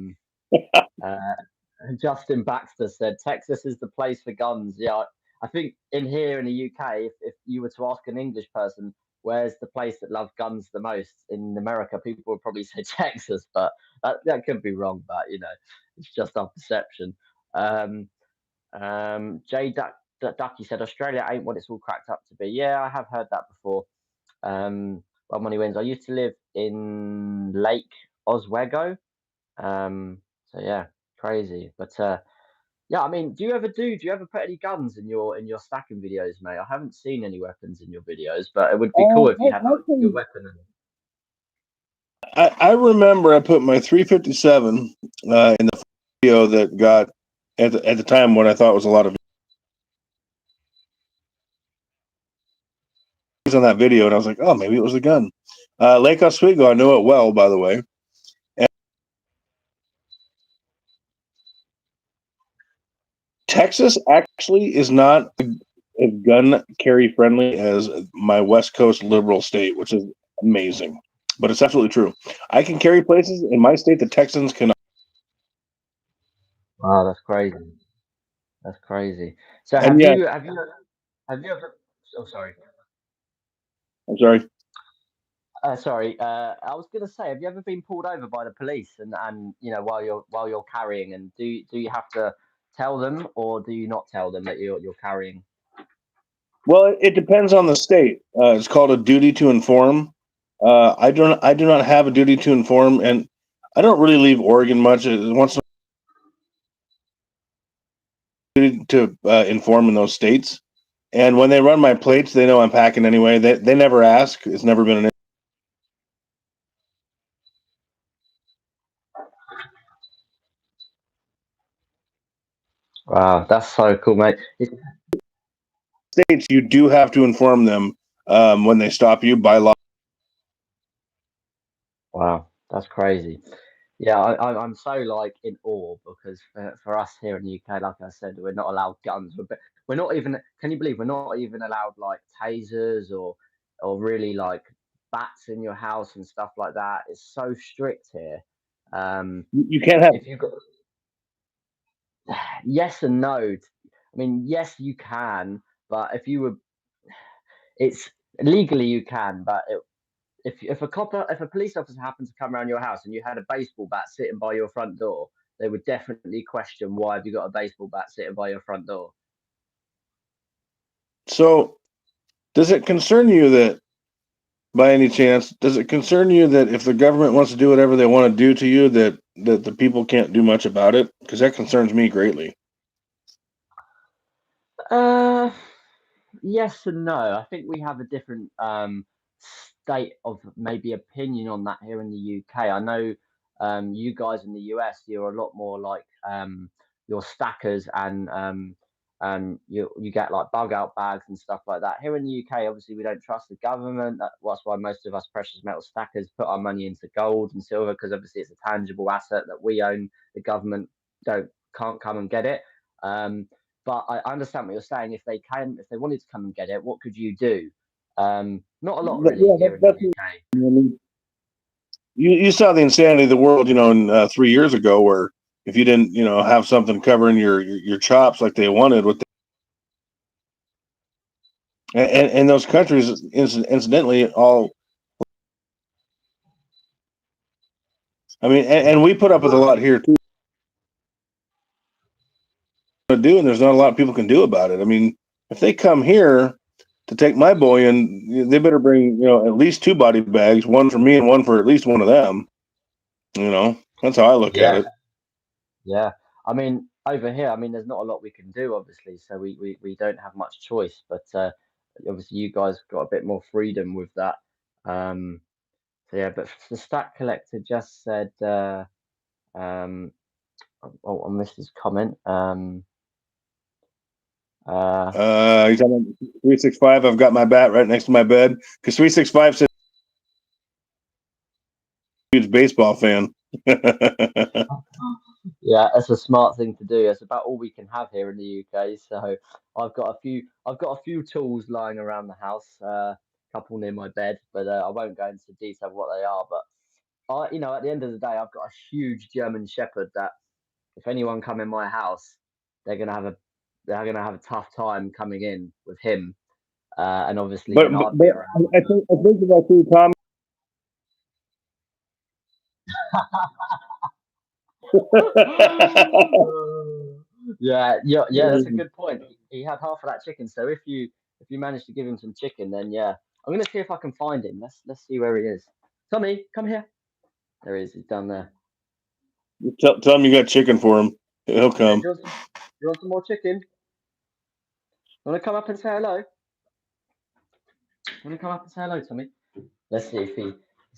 Justin Baxter said Texas is the place for guns. Yeah, I think in here in the UK, if you were to ask an English person where's the place that loves guns the most in America, people would probably say Texas, but that could be wrong. But it's just our perception. Um, Ducky said Australia ain't what it's all cracked up to be. Yeah, I have heard that before. Well, money wins. I used to live in Lake Oswego. So yeah, crazy. But yeah, I mean, do you ever put any guns in your stacking videos, mate? I haven't seen any weapons in your videos, but it would be cool if you had like your weapon. I remember I put my 357 in the video that got at the time what I thought was a lot of views on that video, and I was like, oh, maybe it was a gun. Lake Oswego, I know it well, by the way. And Texas actually is not as gun carry friendly as my West Coast liberal state, which is amazing. But it's absolutely true. I can carry places in my state that Texans cannot. Wow, that's crazy. That's crazy. So And yeah, have you ever? Oh, sorry. I'm sorry. Sorry. I was gonna say, have you ever been pulled over by the police and while you're carrying, and do you have to tell them or do you not tell them that you're carrying? Well, it depends on the state. It's called a duty to inform. I do not have a duty to inform, and I don't really leave Oregon much. Once to inform in those states. And when they run my plates, they know I'm packing anyway. They never ask. It's never been an Wow, that's so cool, mate. states. You do have to inform them when they stop you by law. Wow, that's crazy. Yeah, I'm so like in awe because for us here in the UK, like I said, we're not allowed guns. We're not even. Can you believe we're not even allowed like tasers or really like bats in your house and stuff like that? It's so strict here. You can't have. If you got yes and no. I mean, yes, you can, but if you were, it's legally you can, but if a police officer happened to come around your house and you had a baseball bat sitting by your front door, they would definitely question why have you got a baseball bat sitting by your front door. So, does it concern you that, by any chance, does it concern you that if the government wants to do whatever they want to do to you, that the people can't do much about it? Because that concerns me greatly. Uh, yes and no. I think we have a different state of maybe opinion on that here in the UK. I know you guys in the US, you're a lot more like your stackers and you get like bug out bags and stuff like that. Here in the UK, obviously we don't trust the government. That's why most of us precious metal stackers put our money into gold and silver because obviously it's a tangible asset that we own. The government can't come and get it. But I understand what you're saying. If they wanted to come and get it, what could you do? Not a lot really Yeah, here in the that's. UK. I mean, you saw the insanity of the world, in 3 years ago, where if you didn't, have something covering your chops like they wanted, and those countries, incidentally, all. I mean, and we put up with a lot here too. To do, and there's not a lot people can do about it. I mean, if they come here to take my bullion, they better bring at least 2 body bags, one for me and one for at least one of them. That's how I look at Yeah, it. yeah. I mean, over here, I mean, there's not a lot we can do, obviously, so we don't have much choice. But obviously, you guys got a bit more freedom with that. Um, so yeah, but the Stack Collector just said, I missed his comment. He's on 365. I've got my bat right next to my bed because 365 says huge baseball fan. Yeah, it's a smart thing to do. It's about all we can have here in the UK. So I've got a few tools lying around the house, a couple near my bed, but I won't go into detail of what they are. But at the end of the day, I've got a huge German Shepherd that if anyone come in my house, they're gonna have a they're gonna have a tough time coming in with him. And obviously but, when but, I'd but be around. I think about you, Tom. Yeah, that's a good point. He had half of that chicken, so if you manage to give him some chicken, then yeah, I'm gonna see if I can find him. Let's see where he is. Tommy, come here. There he is. He's down there. Tell him you got chicken for him. He'll Yeah, come. you want some more chicken? Want to come up and say hello? Want to come up and say hello, Tommy? Let's see if he's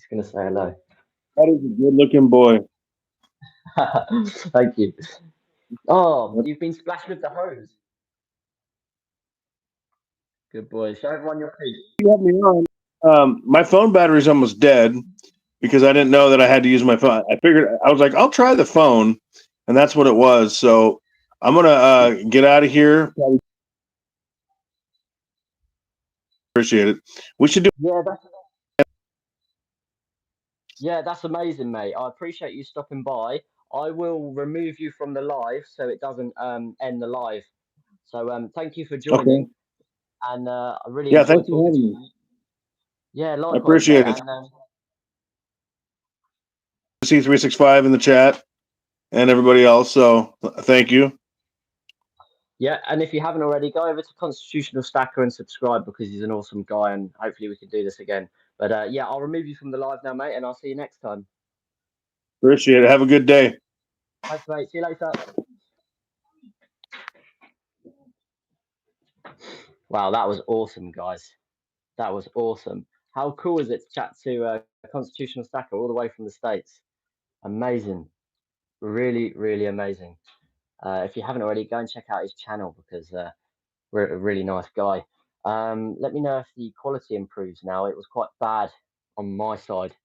gonna say hello. That is a good-looking boy. Thank you. Oh, you've been splashed with the hose. Good boy. Show everyone your feet. You have me on. My phone battery's almost dead because I didn't know that I had to use my phone. I was like, I'll try the phone, and that's what it was. So I'm gonna get out of here. Appreciate it. We should do. Yeah, that's amazing, mate. I appreciate you stopping by. I will remove you from the live so it doesn't end the live. So thank you for joining, Okay. and I really Yeah, enjoyed thanks for talking to having you. me. Yeah, I likewise, mate. appreciate it. And C365 in the chat and everybody else. So thank you. yeah, and if you haven't already, go over to Constitutional Stacker and subscribe because he's an awesome guy, and hopefully we can do this again. But yeah, I'll remove you from the live now, mate, and I'll see you next time. Appreciate it. Have a good day. Thanks, mate. See you later. Wow, that was awesome, guys. That was awesome. How cool is it to chat to a constitutional stacker all the way from the States? Amazing. Really, really amazing. If you haven't already, go and check out his channel because we're a really nice guy. Let me know if the quality improves now. It was quite bad on my side.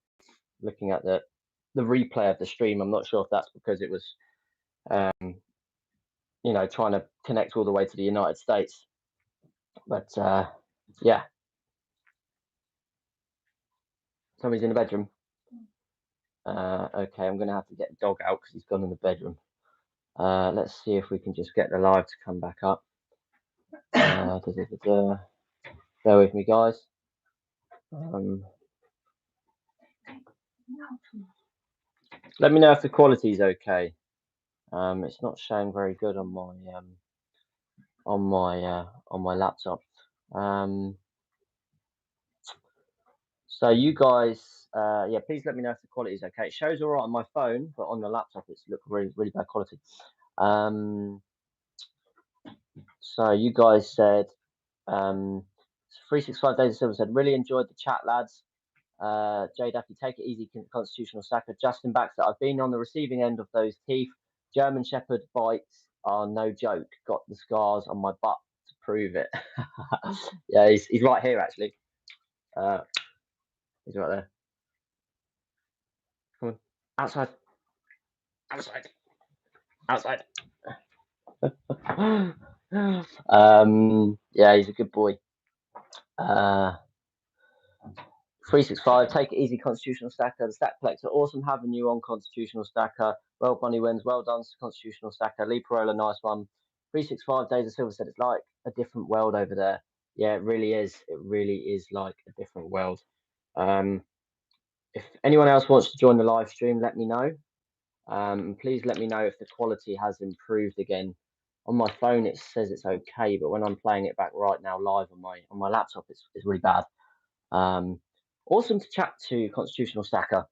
Looking at the replay of the stream, I'm not sure if that's because it was, you know, trying to connect all the way to the United States. But yeah, somebody's in the bedroom. Okay, I'm gonna have to get the dog out because he's gone in the bedroom. Let's see if we can just get the live to come back up. Bear with me, guys. Let me know if the quality is okay. It's not showing very good on my laptop. So you guys, yeah, please let me know if the quality is okay. It shows all right on my phone, but on the laptop it's look really, really bad quality. So you guys said 365 Days of Silver said, really enjoyed the chat, lads. Jay Duffy, take it easy, constitutional stacker. Justin Baxter, I've been on the receiving end of those teeth. German Shepherd bites are no joke. Got the scars on my butt to prove it. Yeah, he's right here actually. He's right there. Come on, outside, outside, outside. Yeah, he's a good boy. 365, take it easy, constitutional stacker. The stack collector, awesome having you on, constitutional stacker. Well, Bunny wins, well done, constitutional stacker. Lee Parola, nice one. 365 Days of Silver said it's like a different world over there. Yeah, it really is. It really is like a different world. If anyone else wants to join the live stream, let me know. Please let me know if the quality has improved again. On my phone, it says it's okay, but when I'm playing it back right now live on my laptop, it's really bad. Awesome to chat to Constitutional Stacker.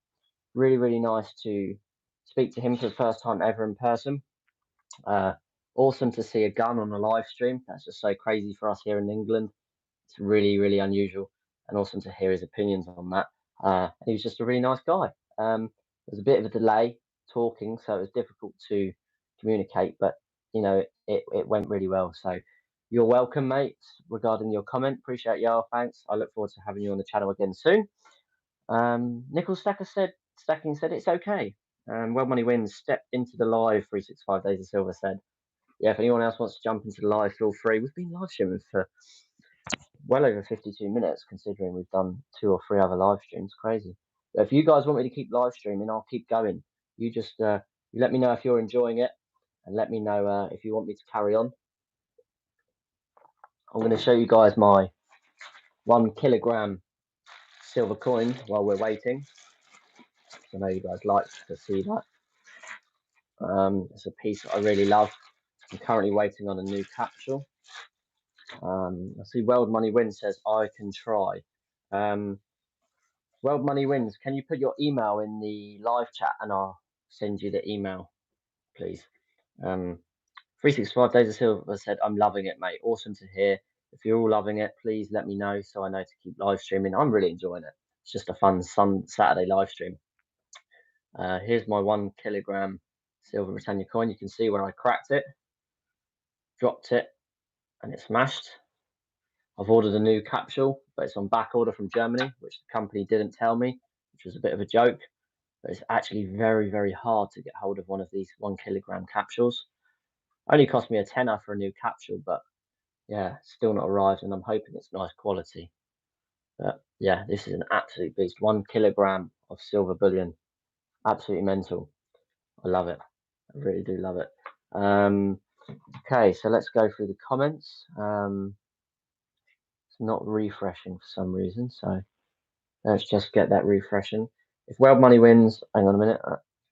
Really, really nice to speak to him for the first time ever in person. Awesome to see a gun on a live stream. That's just so crazy for us here in England. It's really, really unusual, and awesome to hear his opinions on that. He was just a really nice guy. There's a bit of a delay talking, so it was difficult to communicate, but you know, it went really well. So you're welcome, mates. Regarding your comment, appreciate y'all. Thanks. I look forward to having you on the channel again soon. Nicholas Stacking said it's okay. Well Money Wins stepped into the live 365 Days of Silver said, yeah, if anyone else wants to jump into the live, feel free. We've been live streaming for well over 52 minutes, considering we've done 2 or 3 other live streams. Crazy. But if you guys want me to keep live streaming, I'll keep going. You just you let me know if you're enjoying it, and let me know if you want me to carry on. I'm going to show you guys my 1 kilogram silver coin while we're waiting. I know you guys like to see that. It's a piece that I really love. I'm currently waiting on a new capsule. I see World Money Wins says I can try. World Money Wins, can you put your email in the live chat and I'll send you the email, please. 365 Days of Silver said, I'm loving it, mate. Awesome to hear. If you're all loving it, please let me know so I know to keep live streaming. I'm really enjoying it. It's just a fun Saturday live stream. Here's my 1 kilogram silver Britannia coin. You can see where I cracked it, dropped it, and it smashed. I've ordered a new capsule, but it's on back order from Germany, which the company didn't tell me, which was a bit of a joke. But it's actually very, very hard to get hold of one of these 1 kilogram capsules. Only cost me a tenner for a new capsule, but yeah, still not arrived, and I'm hoping it's nice quality. But yeah, this is an absolute beast. 1 kilogram of silver bullion. Absolutely mental. I love it. I really do love it. Okay, so let's go through the comments. It's not refreshing for some reason, so let's just get that refreshing. If World Money Wins, hang on a minute,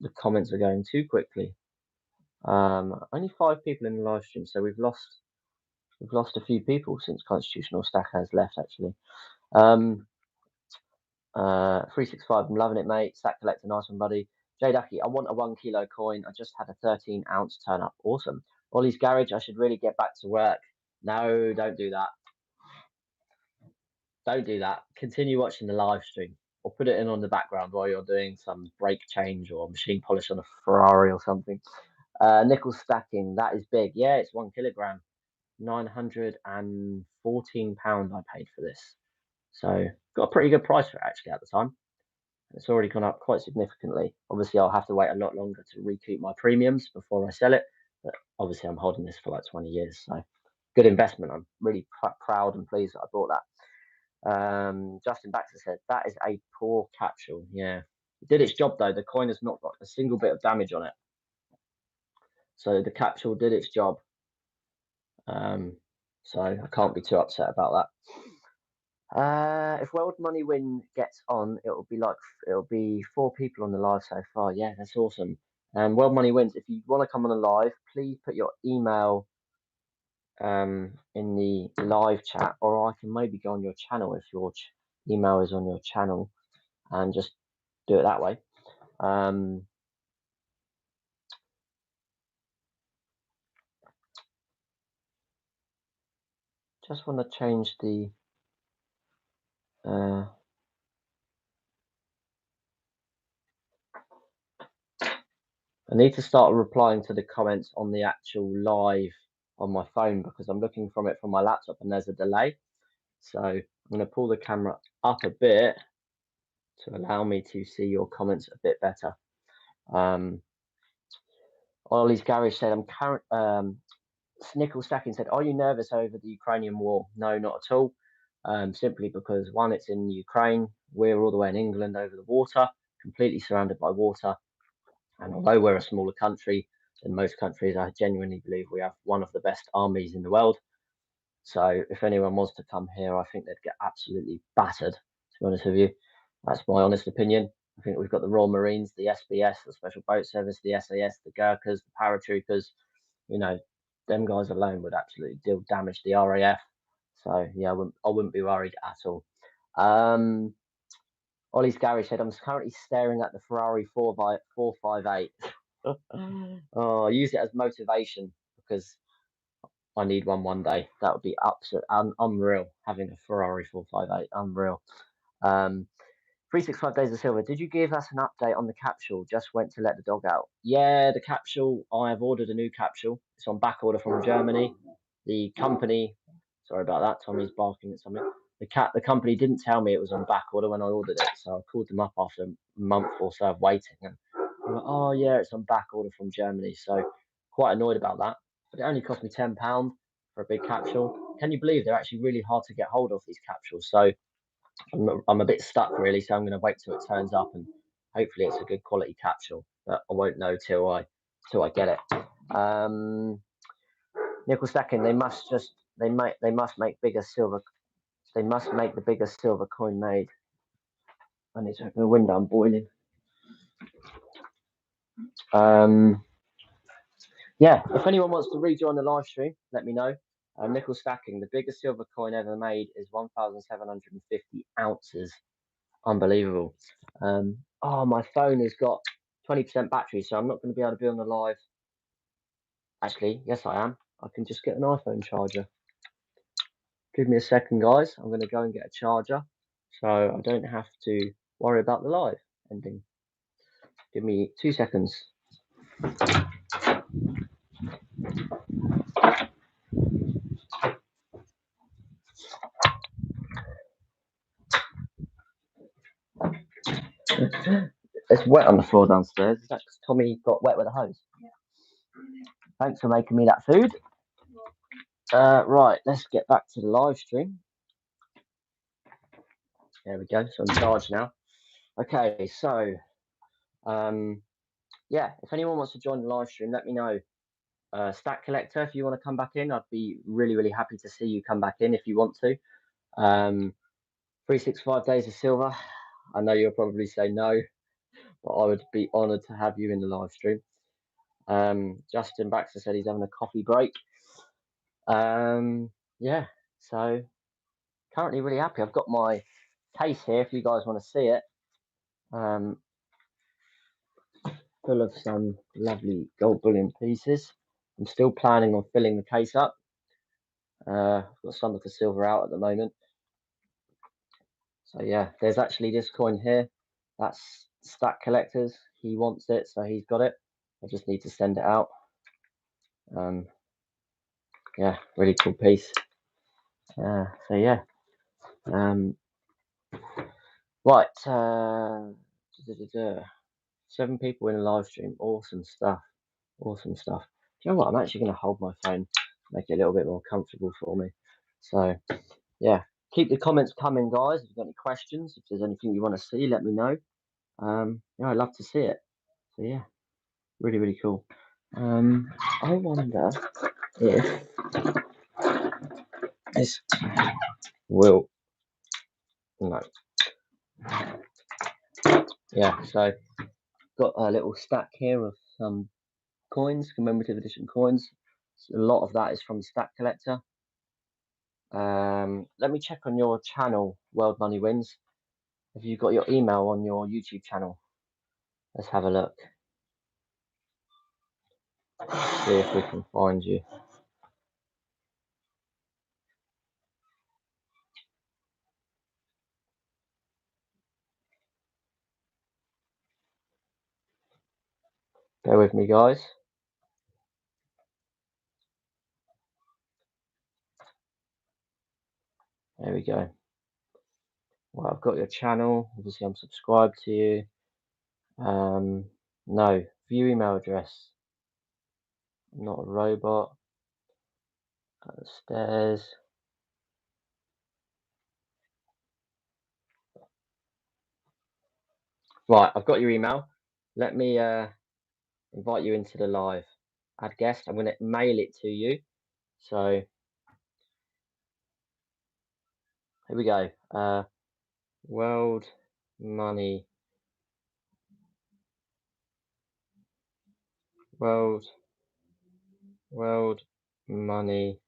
the comments are going too quickly. Only 5 people in the live stream, so we've lost a few people since Constitutional Stacker has left, actually. 365, I'm loving it, mate. Stack Collector, nice one, buddy. Jay Ducky, I want a 1 kilo coin. I just had a 13 ounce turn up. Awesome. Ollie's Garage, I should really get back to work. No, don't do that. don't do that. Continue watching the live stream or put it in on the background while you're doing some brake change or machine polish on a Ferrari or something. Nickel stacking, that is big. Yeah, it's 1 kilogram. £914 I paid for this. So got a pretty good price for it actually at the time. It's already gone up quite significantly. Obviously, I'll have to wait a lot longer to recoup my premiums before I sell it. But obviously, I'm holding this for like 20 years. So good investment. I'm really proud and pleased that I bought that. Justin Baxter said, that is a poor capsule. Yeah. It did its job though. The coin has not got a single bit of damage on it. So the capsule did its job. So I can't be too upset about that. If World Money Win gets on, it'll be 4 people on the live so far. Yeah, that's awesome. And World Money Wins. If you want to come on the live, please put your email in the live chat, or I can maybe go on your channel if your email is on your channel, and just do it that way. Just want to change the I need to start replying to the comments on the actual live on my phone because I'm looking from it from my laptop and there's a delay. So I'm going to pull the camera up a bit to allow me to see your comments a bit better. Ollie's Garage said, Nickel Stacking said, are you nervous over the Ukrainian war? No, not at all. Simply because, one, it's in Ukraine. We're all the way in England over the water, completely surrounded by water. And although we're a smaller country than most countries, I genuinely believe we have one of the best armies in the world. So if anyone wants to come here, I think they'd get absolutely battered, to be honest with you. That's my honest opinion. I think we've got the Royal Marines, the SBS, the Special Boat Service, the SAS, the Gurkhas, the paratroopers. You know, them guys alone would absolutely deal damage the RAF. So yeah, I wouldn't be worried at all. Ollie's Garage said, I'm currently staring at the Ferrari 458. Oh, I use it as motivation because I need one day. That would be absolute unreal, having a Ferrari 458. Unreal. 365 Days of Silver. Did you give us an update on the capsule? Just went to let the dog out. Yeah, the capsule. I have ordered a new capsule. It's on back order from Germany. The company. Sorry about that. Tommy's barking at something. The company didn't tell me it was on back order when I ordered it, so I called them up after a month or so of waiting, and they were like, oh yeah, it's on back order from Germany. So quite annoyed about that. But it only cost me £10 for a big capsule. Can you believe they're actually really hard to get hold of, these capsules? So I'm a bit stuck really. So I'm going to wait till it turns up, and hopefully it's a good quality capsule. But I won't know till I get it. Nickel Stacking. They must make bigger silver. They must make the biggest silver coin made. I need to open the window. I'm boiling. Yeah, if anyone wants to rejoin the live stream, let me know. Nickel Stacking, the biggest silver coin ever made is 1,750 ounces. Unbelievable. Oh, my phone has got 20% battery, so I'm not going to be able to be on the live. Actually, yes, I am. I can just get an iPhone charger. Give me a second, guys. I'm going to go and get a charger so I don't have to worry about the live ending. Give me 2 seconds. It's wet on the floor downstairs. Is that because Tommy got wet with a hose? Yeah. Thanks for making me that food. Right, let's get back to the live stream. There we go. So I'm charged now. Okay, so yeah, if anyone wants to join the live stream, let me know. Stack Collector, if you want to come back in, I'd be really happy to see you come back in if you want to. 365 Days of Silver. I know you'll probably say no, but I would be honoured to have you in the live stream. Justin Baxter said he's having a coffee break. Yeah, so currently really happy. I've got my case here if you guys want to see it. Full of some lovely gold bullion pieces. I'm still planning on filling the case up. I've got some of the silver out at the moment. So yeah, there's actually this coin here. That's Stack Collectors. He wants it, so he's got it. I just need to send it out. Yeah, really cool piece. So yeah. Right. 7 people in a live stream. Awesome stuff. Awesome stuff. Do you know what? I'm actually going to hold my phone, make it a little bit more comfortable for me. So yeah, keep the comments coming, guys. If you've got any questions, if there's anything you want to see, let me know. Yeah, I'd love to see it. So yeah, really, really cool. I wonder if this will, no. Yeah, so got a little stack here of some coins, commemorative edition coins. So a lot of that is from Stack Collector. Let me check on your channel, World Money Wins. Have you got your email on your YouTube channel? Let's have a look. See if we can find you. Bear with me, guys. There we go. Well, I've got your channel. Obviously, I'm subscribed to you. No, view email address. I'm not a robot. Stairs. Right, I've got your email. Let me invite you into the live. Add guest. I'm going to mail it to you. So here we go. World Money. World Money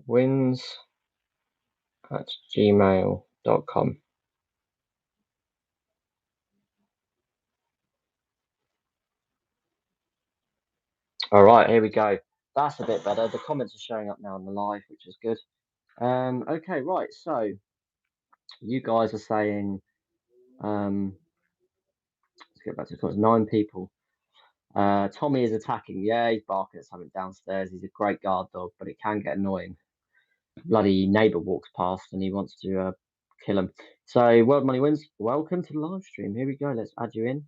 Wins at gmail.com. All right, here we go. That's a bit better. The comments are showing up now on the live, which is good. Okay, right. So you guys are saying, let's get back to the comments. 9 people. Tommy is attacking. Yeah, he's barking at something downstairs. He's a great guard dog, but it can get annoying. Bloody neighbor walks past and he wants to kill him. So World Money Wins, welcome to the live stream. Here we go. Let's add you in.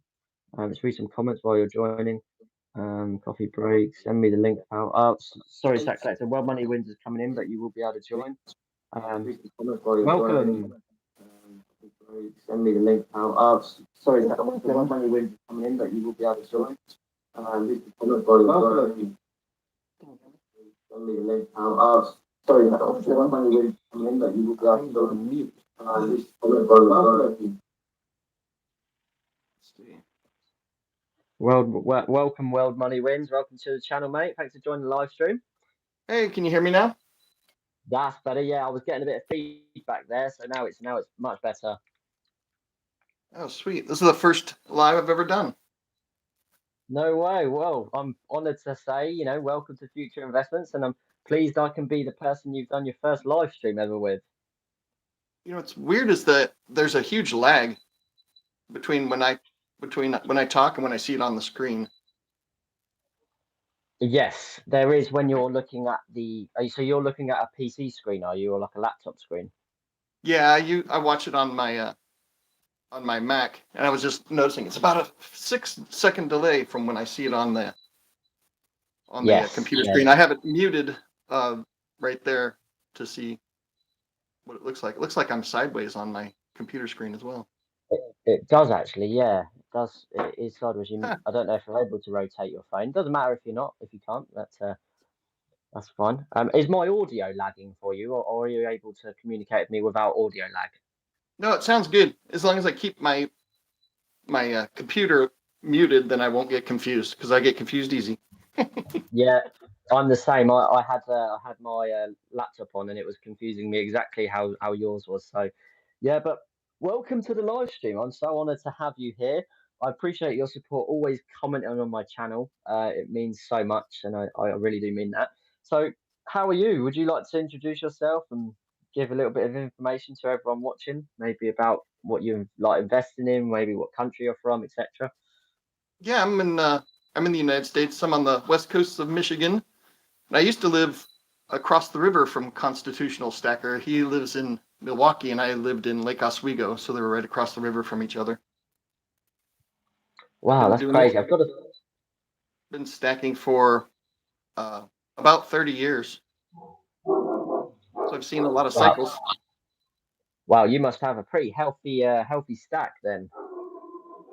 Let's read some comments while you're joining. Coffee break. Send me the link out. Oh, sorry, Stack Collector. World Money Wins is coming in, but you will be able to join. Welcome. Send me the link out. Oh, sorry, World Money Wins is coming in, but you will be able to join. Welcome. Send me the link out. Oh, sorry, World Money Wins is coming in, but you will be able to join. Welcome. Welcome, World Money Wins. Welcome to the channel, mate. Thanks for joining the live stream. Hey, can you hear me now? That's better. Yeah, I was getting a bit of feedback there, so now it's much better. Oh, sweet. This is the first live I've ever done. No way. Well, I'm honoured to say, welcome to Future Investments, and I'm pleased I can be the person you've done your first live stream ever with. What's weird is that there's a huge lag between when I talk and when I see it on the screen. Yes, there is when you're looking at so you're looking at a PC screen, are you, or like a laptop screen? Yeah, I watch it on my Mac, and I was just noticing it's about a 6-second delay from when I see it on the computer screen. I have it muted right there to see what it looks like. It looks like I'm sideways on my computer screen as well. It does actually, yeah. It does. It is sideways. I don't know if you're able to rotate your phone. Doesn't matter if you're not. If you can't, that's fine. Is my audio lagging for you, or are you able to communicate with me without audio lag? No, it sounds good. As long as I keep my computer muted, then I won't get confused, because I get confused easy. Yeah, I'm the same. I had my laptop on, and it was confusing me exactly how yours was. So, yeah, but welcome to the live stream. I'm so honoured to have you here. I appreciate your support. Always commenting on my channel. It means so much, and I really do mean that. So, how are you? Would you like to introduce yourself and give a little bit of information to everyone watching, maybe about what you like investing in, maybe what country you're from, etc.? Yeah, I'm in the United States. I'm on the west coast of Michigan, and I used to live across the river from Constitutional Stacker. He lives in Milwaukee, and I lived in Lake Oswego, so they were right across the river from each other. Wow, that's crazy. I've got been stacking for about 30 years. So I've seen a lot of cycles. Wow, you must have a pretty healthy stack then.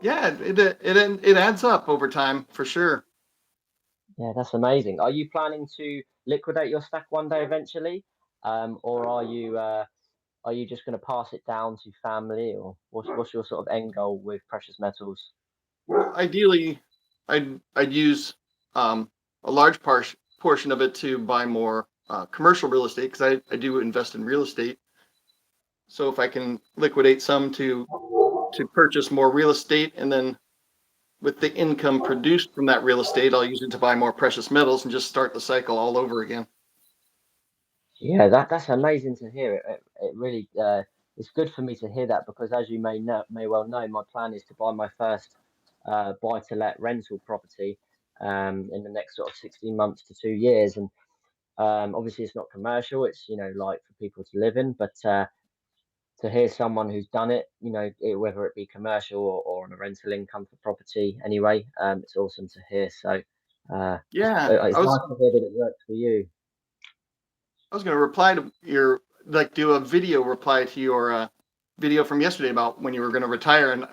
Yeah, it adds up over time for sure. Yeah, that's amazing. Are you planning to liquidate your stack one day eventually, or are you just going to pass it down to family, or what's your sort of end goal with precious metals? Ideally, I'd use a large portion of it to buy more commercial real estate, because I do invest in real estate. So if I can liquidate some to purchase more real estate, and then with the income produced from that real estate, I'll use it to buy more precious metals and just start the cycle all over again. Yeah, that's amazing to hear. It really it's good for me to hear that, because as you may well know, my plan is to buy my first buy-to-let rental property in the next sort of 16 months to 2 years, and obviously it's not commercial, it's like for people to live in, but to hear someone who's done it, whether it be commercial or on a rental income for property anyway, it's awesome to hear. So Yeah, it's nice to hear that it works for you. I was going to reply to do a video reply to your video from yesterday about when you were going to retire, and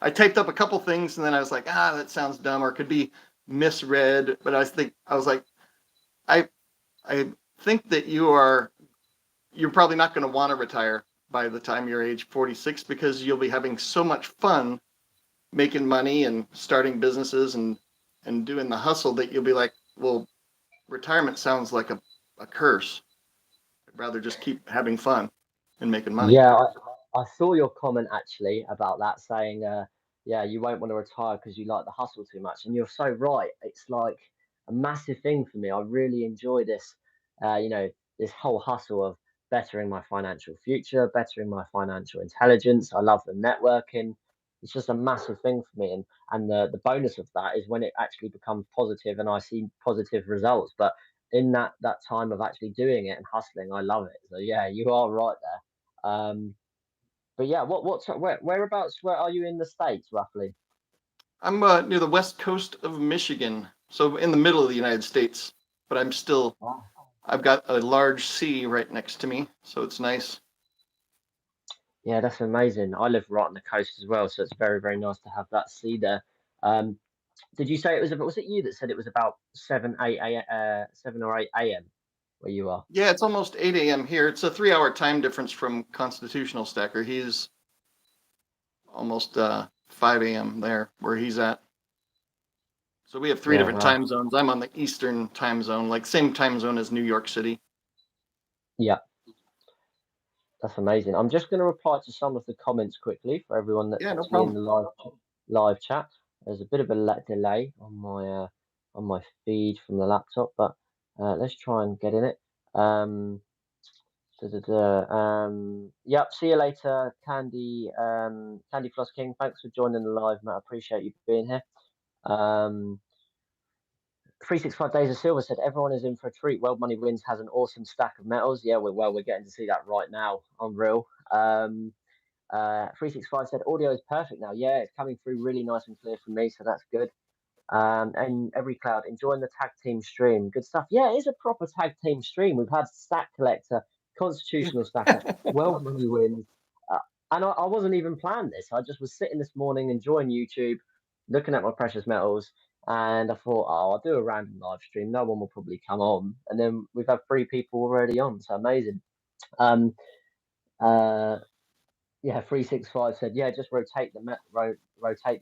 I typed up a couple things, and then I was like, that sounds dumb, or it could be misread. But I think that you're probably not going to want to retire by the time you're age 46, because you'll be having so much fun making money and starting businesses and doing the hustle, that you'll be like, well, retirement sounds like a curse. I'd rather just keep having fun and making money. Yeah, I saw your comment actually about that, saying, yeah, you won't want to retire because you like the hustle too much. And you're so right. It's like a massive thing for me. I really enjoy this, this whole hustle of bettering my financial future, bettering my financial intelligence. I love the networking. It's just a massive thing for me. And the bonus of that is when it actually becomes positive and I see positive results. But in that time of actually doing it and hustling, I love it. So yeah, you are right there. But yeah, whereabouts? Where are you in the States roughly? I'm near the west coast of Michigan, so in the middle of the United States. But I've got a large sea right next to me, so it's nice. Yeah, that's amazing. I live right on the coast as well, so it's very, very nice to have that sea there. Did you say was it you that said it was about 7 or 8 a.m. where you are? Yeah, it's almost 8 a.m. here. It's a 3-hour time difference from Constitutional Stacker. He's almost 5 a.m. there where he's at. So we have three different time zones. I'm on the Eastern time zone, like same time zone as New York City. Yeah. That's amazing. I'm just going to reply to some of the comments quickly for everyone that's no actually in the live chat. There's a bit of a delay on my feed from the laptop, but let's try and get in it. Yep. See you later, Candy Floss King. Thanks for joining the live, Matt. I appreciate you being here. 365 Days of Silver said everyone is in for a treat. World Money Wins has an awesome stack of metals. Yeah, we're getting to see that right now. Unreal. 365 said audio is perfect now. Yeah, it's coming through really nice and clear for me, so that's good. And Every Cloud enjoying the tag team stream. Good stuff. Yeah, it is a proper tag team stream. We've had Stack Collector, Constitutional Stacker, World Money Wins. And I wasn't even planned this. I just was sitting this morning enjoying YouTube, looking at my precious metals, and I thought, I'll do a random live stream. No one will probably come on. And then we've had 3 people already on, so amazing. Yeah, 365 said, yeah, just rotate the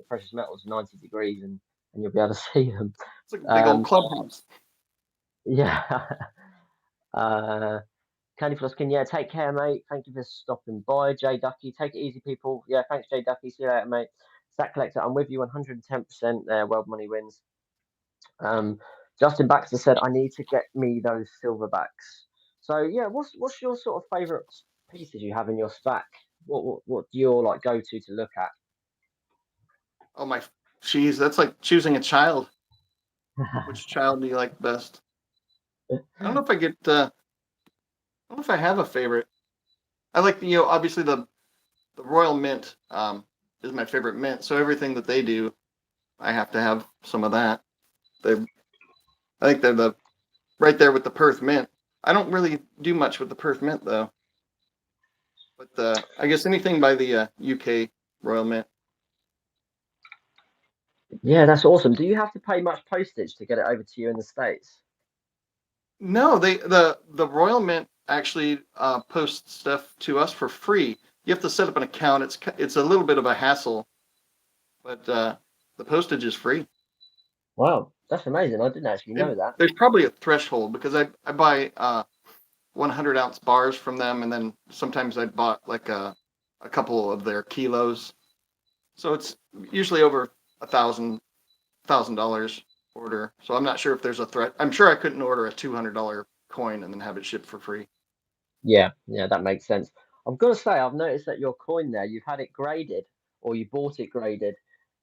precious metals 90 degrees and you'll be able to see them. It's like a big old clubhouse. Yeah. Candy Floss King, yeah, take care, mate. Thank you for stopping by. Jay Ducky, take it easy, people. Yeah, thanks, Jay Ducky. See you later, mate. Stack Collector, I'm with you 110% there. World Money Wins. Justin Baxter said, I need to get me those silverbacks. So yeah, what's your sort of favorite pieces you have in your stack? What do you like go to look at? Oh my, geez, that's like choosing a child. Which child do you like best? I don't know if I get. I don't know if I have a favorite. I like obviously the Royal Mint is my favorite mint. So everything that they do, I have to have some of that. They, I think they're the right there with the Perth Mint. I don't really do much with the Perth Mint though. But I guess anything by the UK Royal Mint. Yeah, that's awesome. Do you have to pay much postage to get it over to you in the States? No, the Royal Mint actually posts stuff to us for free. You have to set up an account. It's a little bit of a hassle, but the postage is free. Wow, that's amazing. I didn't actually know that. There's probably a threshold because I buy 100-ounce bars from them, and then sometimes I bought like a couple of their kilos. So it's usually over $1,000 order. So I'm not sure if there's a threat. I'm sure I couldn't order a $200 coin and then have it shipped for free. Yeah, that makes sense. I've got to say, I've noticed that your coin there, you've had it graded, or you bought it graded.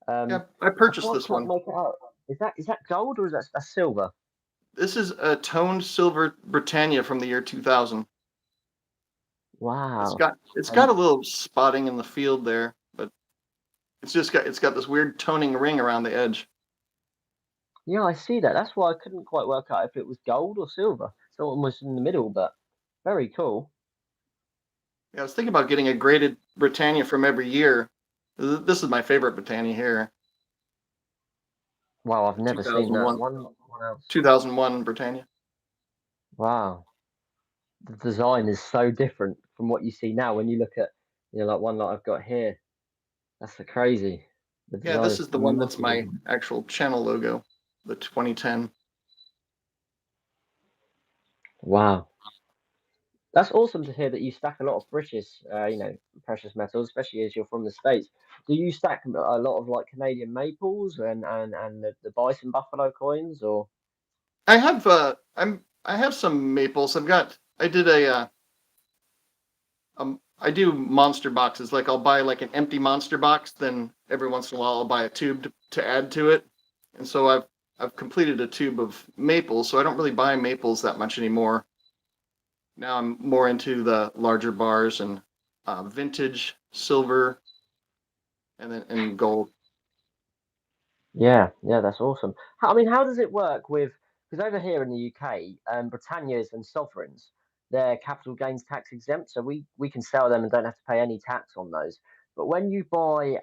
Yeah, I I purchased can't this quite one. make it out. Is that gold or is that silver? This is a toned silver Britannia from the year 2000. Wow. It's got Um, a little spotting in the field there, but it's got this weird toning ring around the edge. yeah, I see that. That's why I couldn't quite work out if it was gold or silver. So almost in the middle, but very cool. Yeah, I was thinking about getting a graded Britannia from every year. This is my favorite Britannia here, Wow, I've the never seen that 2001 one else. 2001 Britannia. Wow, the design is so different from what you see now when you look at, like one that I've got here. That's so crazy. The Yeah, design this is is the one that's massively my different. actual channel logo, the 2010. Wow. That's awesome to hear that you stack a lot of precious metals, especially as you're from the States. Do you stack a lot of like Canadian maples and the bison buffalo coins or? I have some maples. I did I do monster boxes. Like I'll buy like an empty monster box, then every once in a while I'll buy a tube to add to it. And so I've completed a tube of maples, so I don't really buy maples that much anymore. Now I'm more into the larger bars and vintage silver and gold. Yeah, that's awesome. How does it work with, because over here in the UK, Britannias and sovereigns, they're capital gains tax exempt, so we can sell them and don't have to pay any tax on those. But when you buy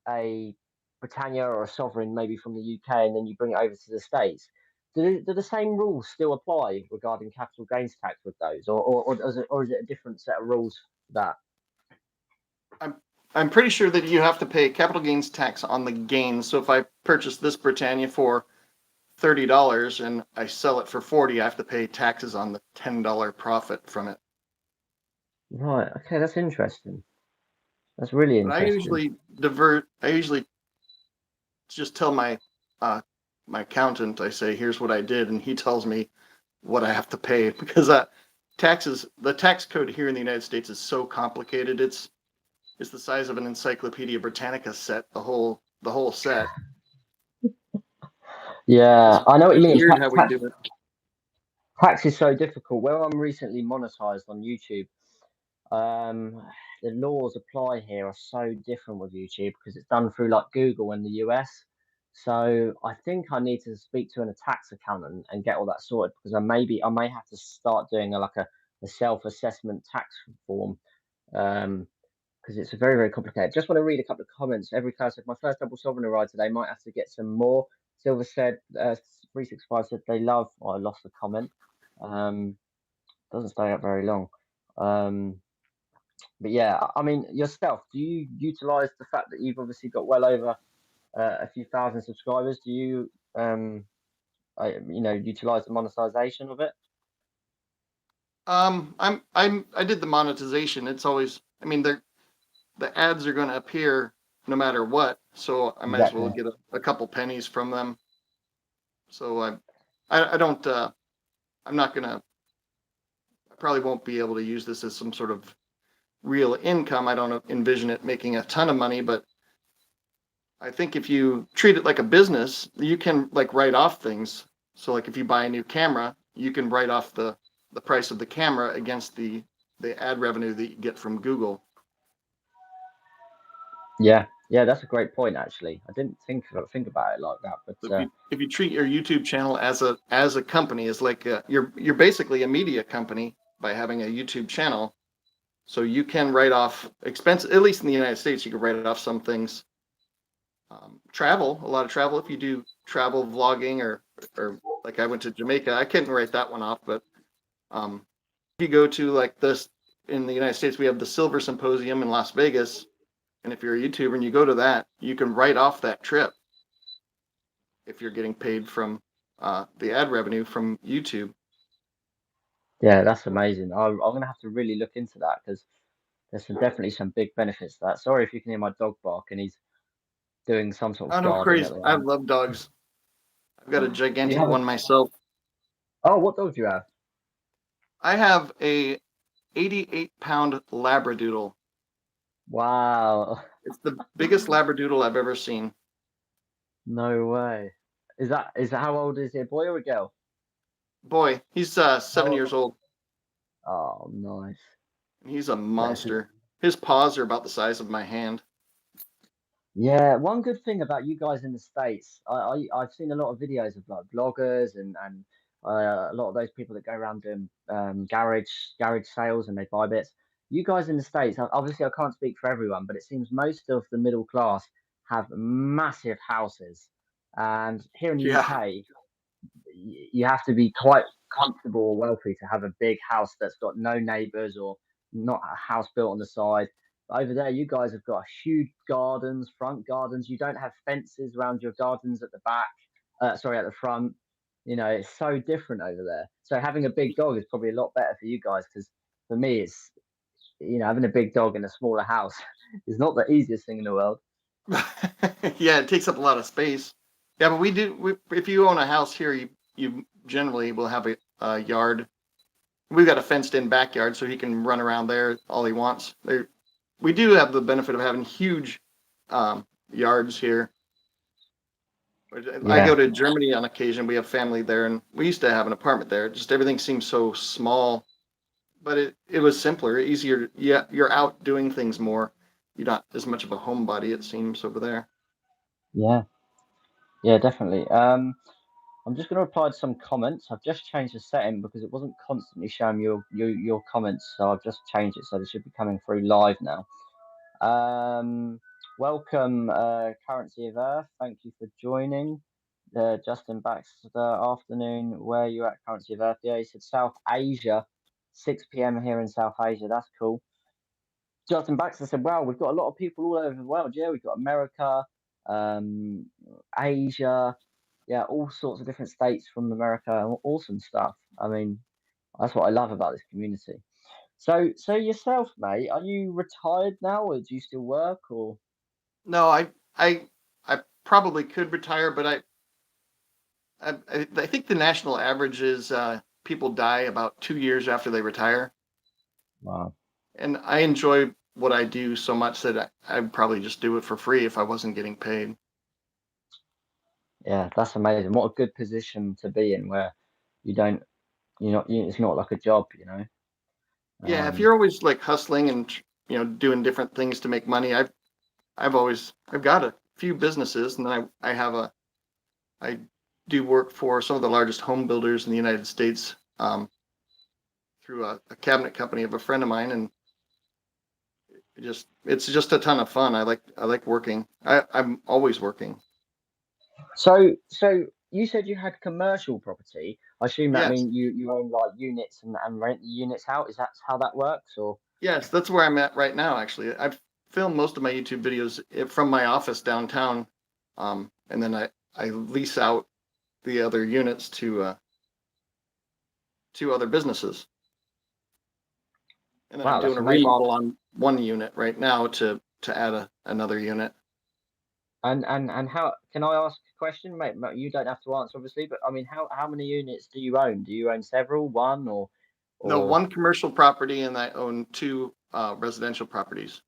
a Britannia or a sovereign, maybe from the UK, and then you bring it over to the States, do the same rules still apply regarding capital gains tax with those, or is it a different set of rules for that? I'm I'm pretty sure that you have to pay capital gains tax on the gains. So if I purchase this Britannia for $30 and I sell it for 40, I have to pay taxes on the $10 profit from it. Right. Okay, that's interesting. That's really But interesting. I usually just tell uh my accountant, I say, here's what I did, and he tells me what I have to pay because the tax code here in the United States is so complicated. It's the size of an Encyclopedia Britannica set, the whole set. Yeah, I know what you It's mean. weird how we do it. Tax is so difficult. Where I'm recently monetized on YouTube, um, the laws apply here are so different with YouTube because it's done through like Google in the US. So I think I need to speak to a tax accountant and get all that sorted because I may have to start doing a self-assessment tax form. Because it's very, very complicated. Just want to read a couple of comments. Every class said, my first double sovereign ride today, might have to get some more. Silver said, 365 said they love. Oh, I lost the comment. Doesn't stay up very long. But yeah, I mean, yourself, do you utilize the fact that you've obviously got well over a few thousand subscribers? Do you, utilize the monetization of it? I did the monetization. It's always, I mean, the ads are going to appear no matter what, so I might as well Exactly. get a couple pennies from them. So I don't I'm not gonna probably won't be able to use this as some sort of real income. I don't envision it making a ton of money, but I think if you treat it like a business, you can like write off things. So like if you buy a new camera, you can write off the price of the camera against the ad revenue that you get from Google. Yeah, that's a great point. Actually, I didn't think about it like that. But So if you treat your YouTube channel as a company, as like you're basically a media company by having a YouTube channel. So you can write off expenses. At least in the United States, you can write off some things. Travel, a lot of travel. If you do travel vlogging or like I went to Jamaica, I couldn't write that one off. But if you go to like this in the United States, we have the Silver Symposium in Las Vegas. And if you're a YouTuber and you go to that, you can write off that trip if you're getting paid from the ad revenue from YouTube. yeah, that's amazing. I'm gonna have to really look into that because there's definitely some big benefits to that. Sorry if you can hear my dog bark, and he's doing some sort Oh of no, gardening at crazy! the I moment. love dogs. I've got a Do you gigantic have one myself. Oh, what dog do you have? I have a 88-pound Labradoodle. Wow, It's the biggest Labradoodle I've ever seen. no way. Is that how old is he? A boy or a girl? Boy, he's How 7 years old? old. Oh, nice. He's a That's monster. His paws are about the size of my hand. Yeah, one good thing about you guys in the States, I've seen a lot of videos of like vloggers and a lot of those people that go around doing garage sales and they buy bits. You guys in the States, obviously I can't speak for everyone, but it seems most of the middle class have massive houses. And here in the Yeah. UK, you have to be quite comfortable or wealthy to have a big house that's got no neighbors or not a house built on the side. But over there, you guys have got huge gardens, front gardens. You don't have fences around your gardens at the back. Sorry, at the front. You know, it's so different over there. So having a big dog is probably a lot better for you guys because for me, it's having a big dog in a smaller house is not the easiest thing in the world. Yeah, it takes up a lot of space. Yeah, but if you own a house here, you generally will have a yard. We've got a fenced-in backyard, so he can run around there all he wants. We do have the benefit of having huge yards here. I Yeah. go to Germany on occasion. We have family there, and we used to have an apartment there. Just everything seems so small, but it was simpler, easier. Yeah, you're out doing things more. You're not as much of a homebody, it seems, over there. Yeah. Yeah, definitely. I'm just going to reply to some comments. I've just changed the setting because it wasn't constantly showing your comments, so I've just changed it so they should be coming through live now. Welcome, Currency of Earth. Thank you for joining. Justin Baxter, afternoon. Where are you at, Currency of Earth? Yeah, he said South Asia, 6 p.m. here in South Asia. That's cool. Justin Baxter said, "Wow, we've got a lot of people all over the world. Yeah, we've got America, Asia." Yeah, all sorts of different states from America. Awesome stuff. I mean, that's what I love about this community. So yourself, mate, are you retired now, or do you still work? Or No, I probably could retire, but I think the national average is people die about 2 years after they retire. wow, And I enjoy what I do so much that I'd probably just do it for free if I wasn't getting paid. yeah, that's amazing. What a good position to be in, where you don't, it's not like a job, you know. Yeah, if Um, you're always like hustling and doing different things to make money, I've got a few businesses, and then I do work for some of the largest home builders in the United States through a cabinet company of a friend of mine, and it's just a ton of fun. I like working. I'm always working. so you said you had commercial property. I assume that Yes, means you own like units and rent the units out. Is that how that works, or? yes, that's where I'm at right now. Actually, I've filmed most of my YouTube videos from my office downtown, and then I lease out the other units to other businesses. And then I'm Wow, doing that's a amazing. remodel on one unit right now to add another unit. And how can I ask a question, mate? You don't have to answer, obviously, but I mean, how many units do you own? Do you own several, one, or No, Or one commercial property, and I own two residential properties.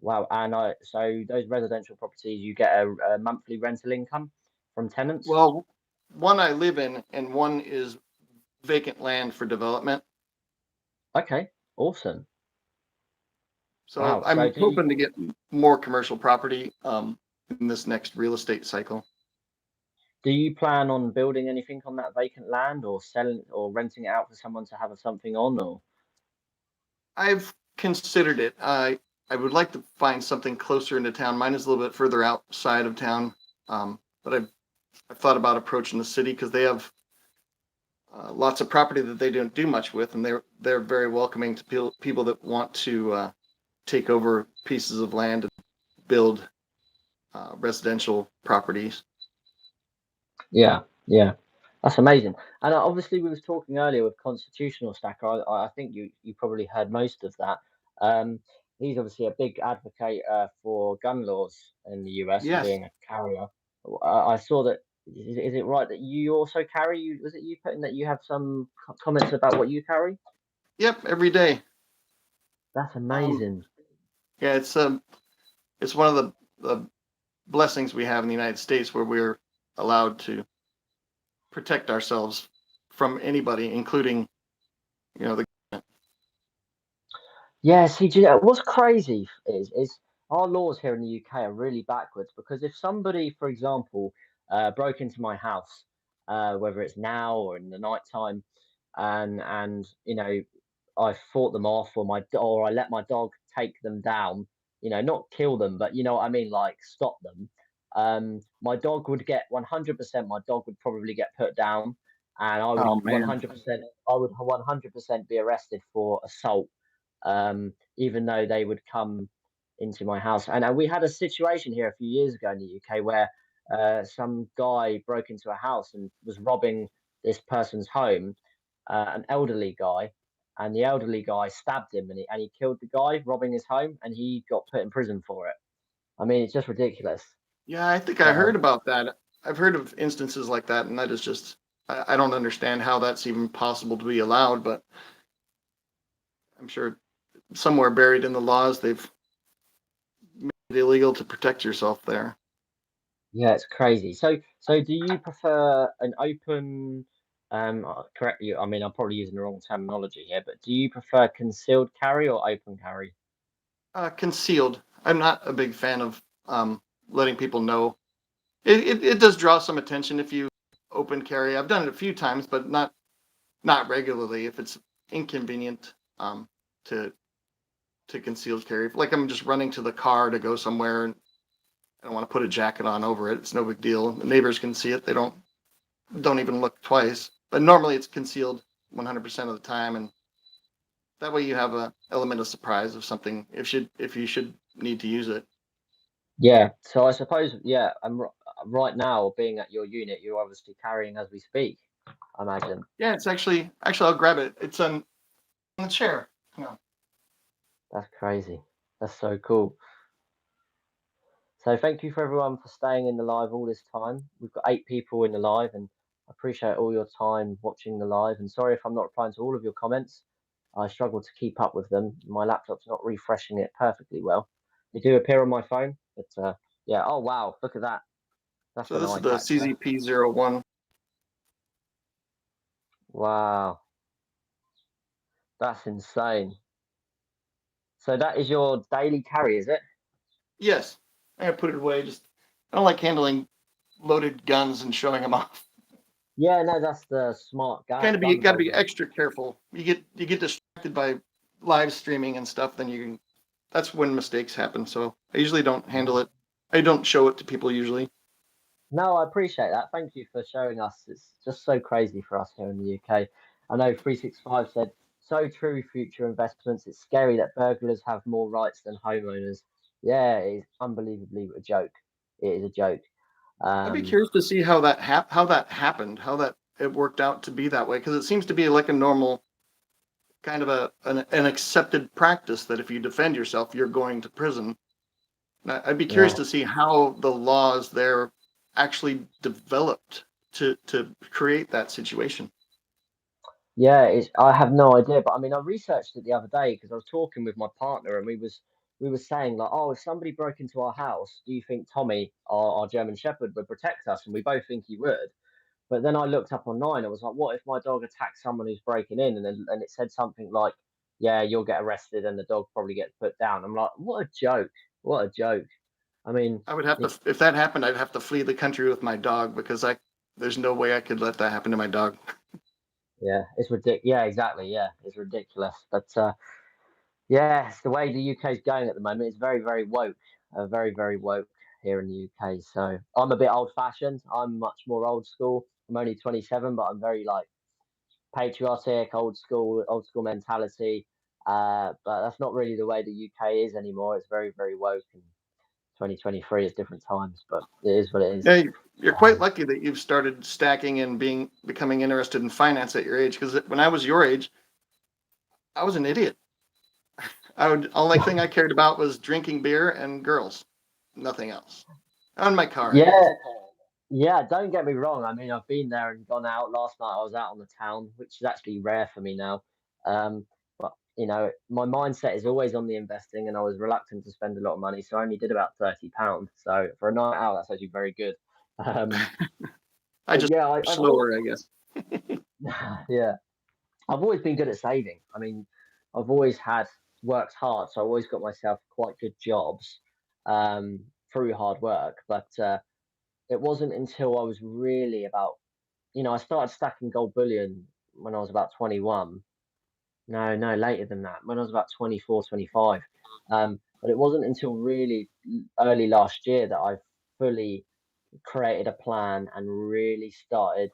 wow, and so those residential properties, you get a monthly rental income from tenants. Well, one I live in, and one is vacant land for development. Okay, awesome. So Wow. So I'm hoping to get more commercial property in this next real estate cycle. do you plan on building anything on that vacant land, or selling or renting it out for someone to have something on, or? I've considered it. I would like to find something closer into town. Mine is a little bit further outside of town, but I've thought about approaching the city because they have lots of property that they don't do much with, and they're very welcoming to people that want to take over pieces of land and build residential properties. Yeah, yeah, that's amazing. And obviously, we was talking earlier with Constitutional Stacker. I think you probably heard most of that. Um, he's obviously a big advocate for gun laws in the US and Yes. being a carrier. I saw that. Is it right that you also carry? Was it you putting that you have some comments about what you carry? Yep. Every day. That's Um, amazing. yeah, it's one of the blessings we have in the United States where we're allowed to protect ourselves from anybody, including the. Yeah, see, do you know, what's crazy is our laws here in the UK are really backwards because if somebody, for example, broke into my house, whether it's now or in the night time, and I fought them off or I let my dog take them down, not kill them, but you know what I mean, like stop them. My dog would get 100%. My dog would probably get put down, and I would Oh man. 100%. I would 100% be arrested for assault, even though they would come into my house. And we had a situation here a few years ago in the UK where some guy broke into a house and was robbing this person's home, an elderly guy, and the elderly guy stabbed him and he killed the guy robbing his home, and he got put in prison for it. I mean, it's just ridiculous. Yeah, I think I So heard about that. I've heard of instances like that, and that is just I don't understand how that's even possible to be allowed, but I'm sure somewhere buried in the laws they've made it illegal to protect yourself there. yeah, it's crazy. So do you prefer an open, correct you, I mean, I'm probably using the wrong terminology here, but do you prefer concealed carry or open carry? Concealed. I'm not a big fan of letting people know. It does draw some attention if you open carry. I've done it a few times, but not regularly. If it's inconvenient to concealed carry, like I'm just running to the car to go somewhere and I don't want to put a jacket on over it. It's no big deal. The neighbors can see it. They don't even look twice. But normally it's concealed 100% of the time, and that way you have a element of surprise of something if you should need to use it. Yeah, so I suppose, yeah, right now, being at your unit, you're obviously carrying as we speak, I imagine. Yeah, it's actually I'll grab it. It's on the chair. No. That's crazy. That's so cool. So thank you for everyone for staying in the live all this time. We've got 8 people in the live, and I appreciate all your time watching the live. And sorry if I'm not replying to all of your comments. I struggle to keep up with them. My laptop's not refreshing it perfectly well. They do appear on my phone, but yeah. Oh wow, look at that. That's So an this is eye the catcher. CZP-01. Wow, that's insane. So that is your daily carry, is it? Yes, I'm gonna put it away. Just I don't like handling loaded guns and showing them off. Yeah, no, that's the smart Got gun to be holder. extra careful. You get distracted by live streaming and stuff, then you can. That's when mistakes happen. So I usually don't handle it. I don't show it to people usually. No, I appreciate that. Thank you for showing us. It's just so crazy for us here in the UK. I know 365 said, so true, future investments. It's scary that burglars have more rights than homeowners. Yeah, it's unbelievably a joke. It is a joke. I'd be Um, curious to see how how that happened, how that it worked out to be that way, because it seems to be like a normal kind of an accepted practice that if you defend yourself, you're going to prison. I'd be curious yeah. to see how the laws there actually developed to create that situation. Yeah, I have no idea, but I mean, I researched it the other day because I was talking with my partner, and we were saying like, oh, if somebody broke into our house, do you think Tommy, our German Shepherd, would protect us? And we both think he would. But then I looked up online. I was like, what if my dog attacks someone who's breaking in? And it said something like, yeah, you'll get arrested, and the dog probably gets put down. I'm like, what a joke! What a joke! I mean, I would have to, if that happened, I'd have to flee the country with my dog because there's no way I could let that happen to my dog. yeah, it's ridiculous. Yeah, exactly. Yeah, it's ridiculous. But yeah, it's the way the UK is going at the moment. It's very, very woke, very, very woke here in the UK. So I'm a bit old-fashioned. I'm much more old school. I'm only 27, but I'm very like patriotic, old school mentality. But that's not really the way the UK is anymore. It's very, very woke. And 2023 is different times, but it is what it is. Yeah, you're quite lucky that you've started stacking and becoming interested in finance at your age. Because when I was your age, I was an idiot. Only thing I cared about was drinking beer and girls, nothing else. On my car, I guess. Yeah, yeah. Don't get me wrong. I mean, I've been there and gone out. Last night I was out on the town, which is actually rare for me now. But my mindset is always on the investing, and I was reluctant to spend a lot of money, so I only did about £30. So for a night out, that's actually very good. Um, I but just yeah, slower, I guess. yeah, I've always been good at saving. I mean, I've always had worked hard, so I always got myself quite good jobs um, through hard work. But it wasn't until I was really about, I started stacking gold bullion when I was about 21. No, no, later than that, when I was about 24, 25. But it wasn't until really early last year that I fully created a plan and really started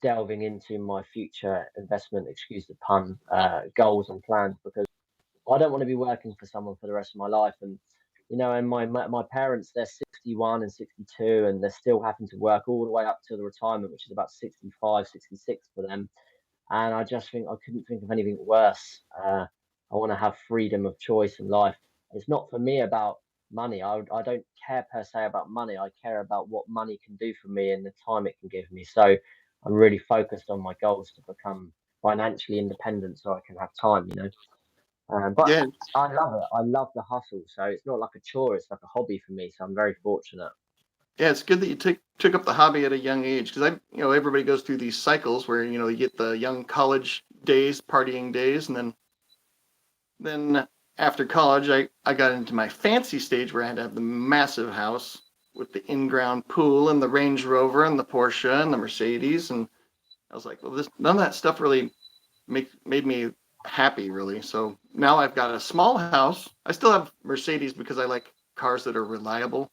delving into my future investment, excuse the pun, goals and plans, because I don't want to be working for someone for the rest of my life. And my parents, they're 61 and 62, and they're still having to work all the way up to the retirement, which is about 65, 66 for them. And I just think I couldn't think of anything worse. I want to have freedom of choice in life. It's not for me about money. I don't care per se about money. I care about what money can do for me and the time it can give me. So I'm really focused on my goals to become financially independent so I can have time. But Yeah, I love it. I love the hustle. So it's not like a chore. It's like a hobby for me. So I'm very fortunate. yeah. It's good that you took up the hobby at a young age because everybody goes through these cycles where you get the young college days, partying days, and then after college, I got into my fancy stage where I had to have the massive house with the in-ground pool and the Range Rover and the Porsche and the Mercedes, and I was like, well, none of that stuff really made me happy, really. So now I've got a small house. I still have Mercedes because I like cars that are reliable, and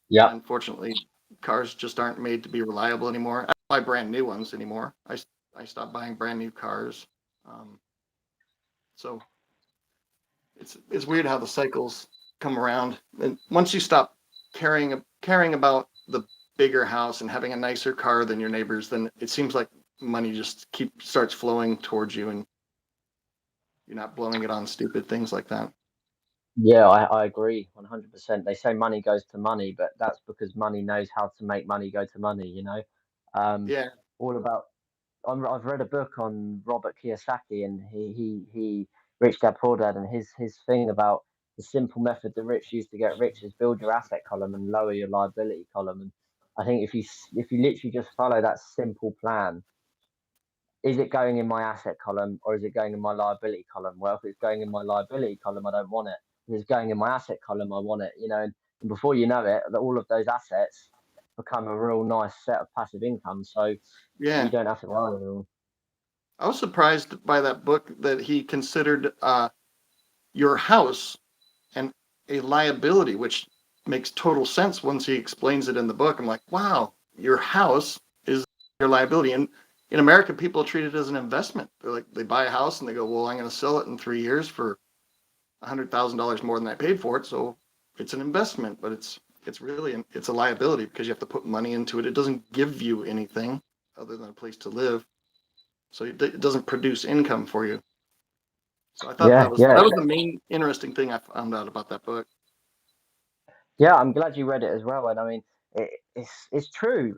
Yeah. unfortunately, cars just aren't made to be reliable anymore. I don't buy brand new ones anymore. I stopped buying brand new cars. Um, so it's weird how the cycles come around. And once you stop caring about the bigger house and having a nicer car than your neighbors, then it seems like money just starts flowing towards you, and you're not blowing it on stupid things like that. Yeah, I agree 100%. They say money goes to money, but that's because money knows how to make money go to money. Um, Yeah, all about. I've read a book on Robert Kiyosaki, and he Rich Dad Poor Dad, and his thing about the simple method the rich use to get rich is build your asset column and lower your liability column. And I think if you literally just follow that simple plan, is it going in my asset column or is it going in my liability column? Well, if it's going in my liability column, I don't want it. If it's going in my asset column, I want it. And before you know it, all of those assets become a real nice set of passive income. So you yeah. don't have to worry at all. I was surprised by that book that he considered your house and a liability, which makes total sense once he explains it in the book. I'm like, wow, your house is your liability. And in America, people treat it as an investment. They're like, they buy a house and they go, well, I'm going to sell it in 3 years for $100,000 more than I paid for it. So it's an investment, but it's really it's a liability because you have to put money into it. It doesn't give you anything other than a place to live. So it doesn't produce income for you. So I thought that Yeah, was yeah, the main interesting thing I found out about that book. yeah. I'm glad you read it as well. And I mean, it's true.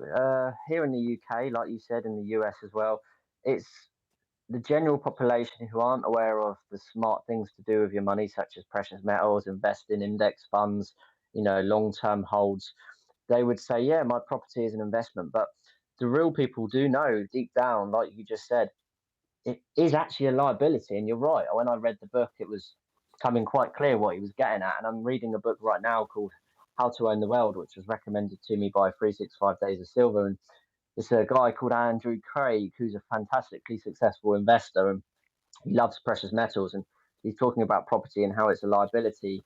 Here in the UK, like you said, in the US as well, it's the general population who aren't aware of the smart things to do with your money, such as precious metals, invest in index funds, long-term holds, they would say, yeah, my property is an investment. But the real people do know deep down, like you just said, it is actually a liability. And you're right. When I read the book, it was becoming quite clear what he was getting at. And I'm reading a book right now called How to Own the World, which was recommended to me by 365 Days of Silver. And it's a guy called Andrew Craig, who's a fantastically successful investor, and he loves precious metals. And he's talking about property and how it's a liability,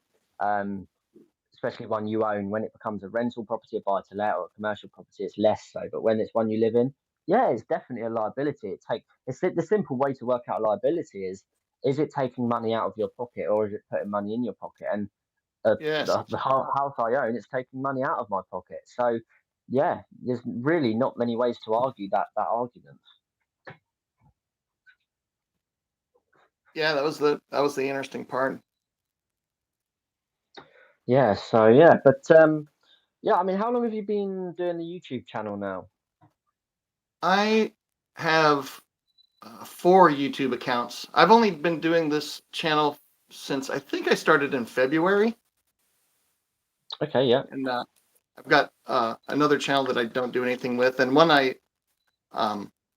especially one you own. When it becomes a rental property, a buy-to-let, or a commercial property, it's less so. But when it's one you live in, yeah, it's definitely a liability. The simple way to work out a liability is it taking money out of your pocket, or is it putting money in your pocket? And Yes. the house I own, it's taking money out of my pocket. So yeah, there's really not many ways to argue that argument. Yeah, that was the interesting part. Yeah. So yeah, but yeah. I mean, how long have you been doing the YouTube channel now? I have 4 YouTube accounts. I've only been doing this channel since I think I started in February, Okay. Yeah. and I've got another channel that I don't do anything with, and one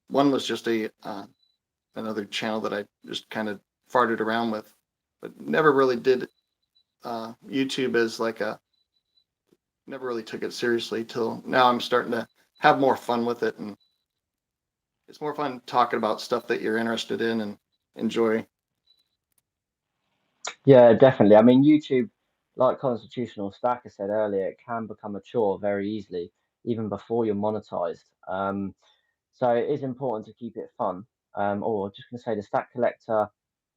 was just a another channel that I just kind of farted around with, but never really did YouTube as like never really took it seriously till now. I'm starting to have more fun with it, and it's more fun talking about stuff that you're interested in and enjoy. Yeah, definitely. I mean, YouTube, like Constitutional Stacker said earlier, it can become a chore very easily, even before you're monetized. So it is important to keep it fun. Or just going to say the Stack Collector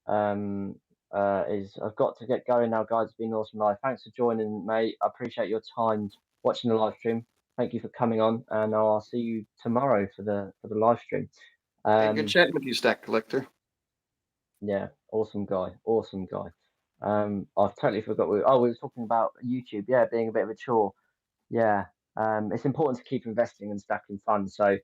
I've got to get going now, guys. It's been awesome live. Thanks for joining, mate. I appreciate your time watching the live stream. Thank you for coming on, and I'll see you tomorrow for the live stream. Hey, good chatting with you, Stack Collector. Yeah, awesome guy, awesome guy. I've totally forgot. We were talking about YouTube. Yeah, being a bit of a chore. Yeah, it's important to keep investing and stacking funds. So,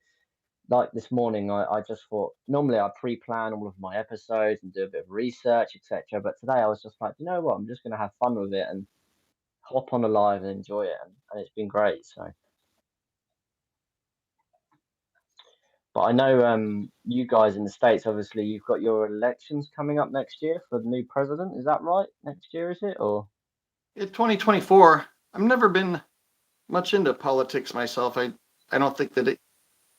like this morning, I just thought normally I pre-plan all of my episodes and do a bit of research, etc. But today I was just like, you know what? I'm just gonna have fun with it and hop on a live and enjoy it, and it's been great. So, but I know you guys in the States, obviously, you've got your elections coming up next year for the new president. Is that right? Next year, is it? Or In 2024, I've never been much into politics myself. I don't think that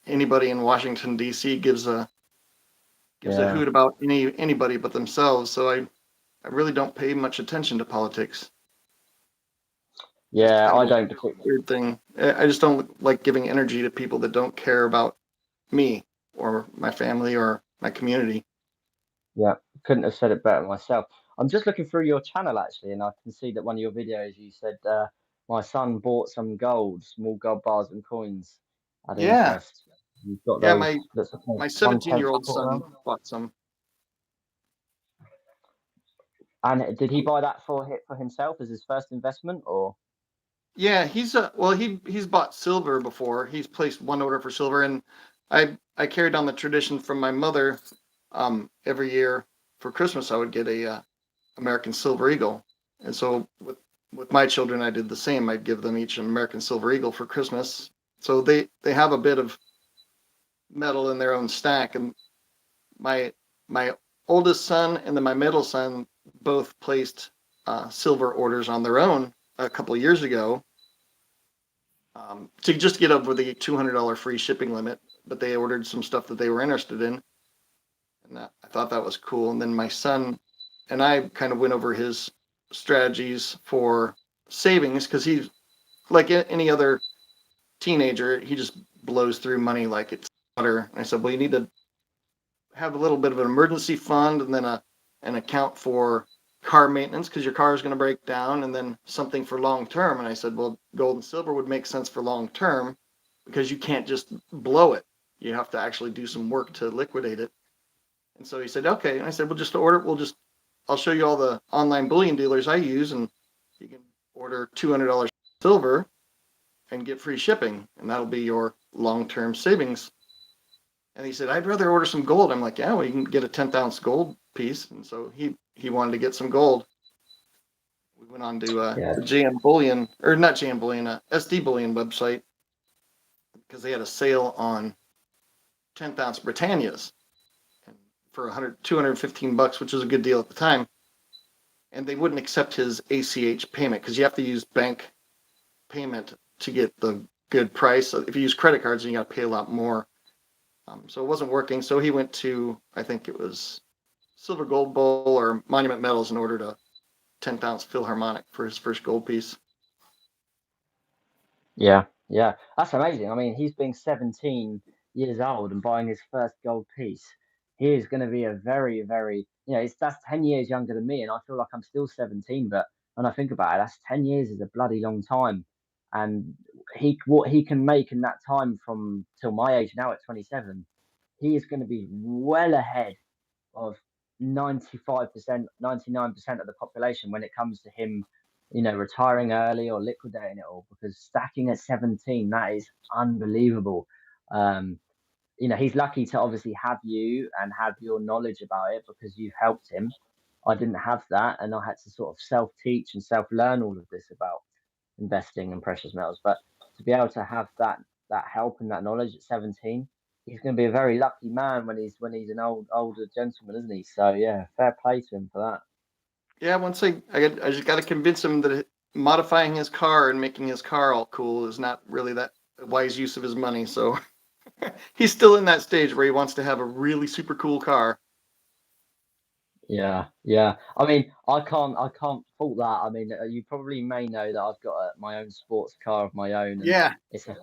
anybody in Washington D.C. gives a yeah. hoot about anybody but themselves. So I really don't pay much attention to politics. Just Yeah, kind I of don't a particularly. weird thing. I just don't like giving energy to people that don't care about me or my family or my community. Yeah, couldn't have said it better myself. I'm just looking through your channel actually, and I can see that one of your videos you said my son bought some gold, small gold bars and coins at Yeah, interest. You've got yeah. those. That's My 1/10 17-year-old quarter son ounce. bought some. And did he buy that for himself as his first investment, or? Yeah, he's bought silver before. He's placed one order for silver, and I carried on the tradition from my mother. Every year for Christmas, I would get a American Silver Eagle, and so with my children, I did the same. I'd give them each an American Silver Eagle for Christmas, so they have a bit of metal in their own stack. And my my oldest son and then my middle son both placed silver orders on their own a couple of years ago, to just get over the $200 free shipping limit. But they ordered some stuff that they were interested in, and I thought that was cool. And then my son and I kind of went over his strategies for savings, because he's like any other teenager. He just blows through money like it's water. And I said, well, you need to have a little bit of an emergency fund, and then an account for car maintenance because your car is going to break down, and then something for long term. And I said, well, gold and silver would make sense for long term because you can't just blow it. You have to actually do some work to liquidate it. And so he said, okay. And I said, well, I'll show you all the online bullion dealers I use, and you can order $200 silver and get free shipping, and that'll be your long-term savings. And he said, I'd rather order some gold. I'm like, yeah, well, you can get a 10th-ounce gold piece. And so he wanted to get some gold. We went on to the JM Bullion, or not JM Bullion, SD Bullion website, because they had a sale on 10th-ounce Britannias for $215, which was a good deal at the time. And they wouldn't accept his ACH payment because you have to use bank payment to get the good price. So if you use credit cards, then you got to pay a lot more. So it wasn't working. So he went to, I think it was Silver Gold Bowl or Monument Metals and ordered a 10th-ounce Philharmonic for his first gold piece. Yeah, that's amazing. I mean, he's being 17 years old and buying his first gold piece. He is going to be a very, very, that's 10 years younger than me, and I feel like I'm still 17. But when I think about it, that's 10 years is a bloody long time. And what he can make in that time from till my age now at 27, he is going to be well ahead of 95%, 99% of the population when it comes to him, retiring early or liquidating it all, because stacking at 17, that is unbelievable. He's lucky to obviously have you and have your knowledge about it because you've helped him. I didn't have that, and I had to sort of self-teach and self-learn all of this about investing in precious metals. But to be able to have that help and that knowledge at 17, he's going to be a very lucky man when he's an older gentleman, isn't he? So yeah, fair play to him for that. Yeah, once I just got to convince him that modifying his car and making his car all cool is not really that wise use of his money. So he's still in that stage where he wants to have a really super cool car. Yeah. I mean, I can't fault that. I mean, you probably may know that I've got my own sports car of my own, and Yeah, it's a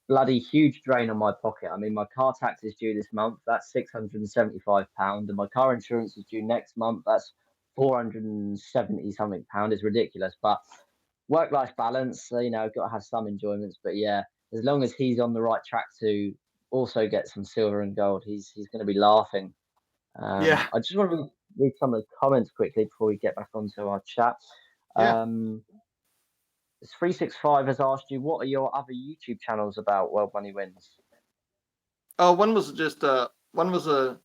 bloody huge drain on my pocket. I mean, my car tax is due this month. That's £675, and my car insurance is due next month. That's 470 something pound. Is ridiculous, but work-life balance. I've got to have some enjoyments. But yeah, as long as he's on the right track to also get some silver and gold, he's going to be laughing. yeah, I just want to read some of the comments quickly before we get back onto our chat. yeah. 365 has asked you, what are your other YouTube channels about World Money Wins? One was just one was a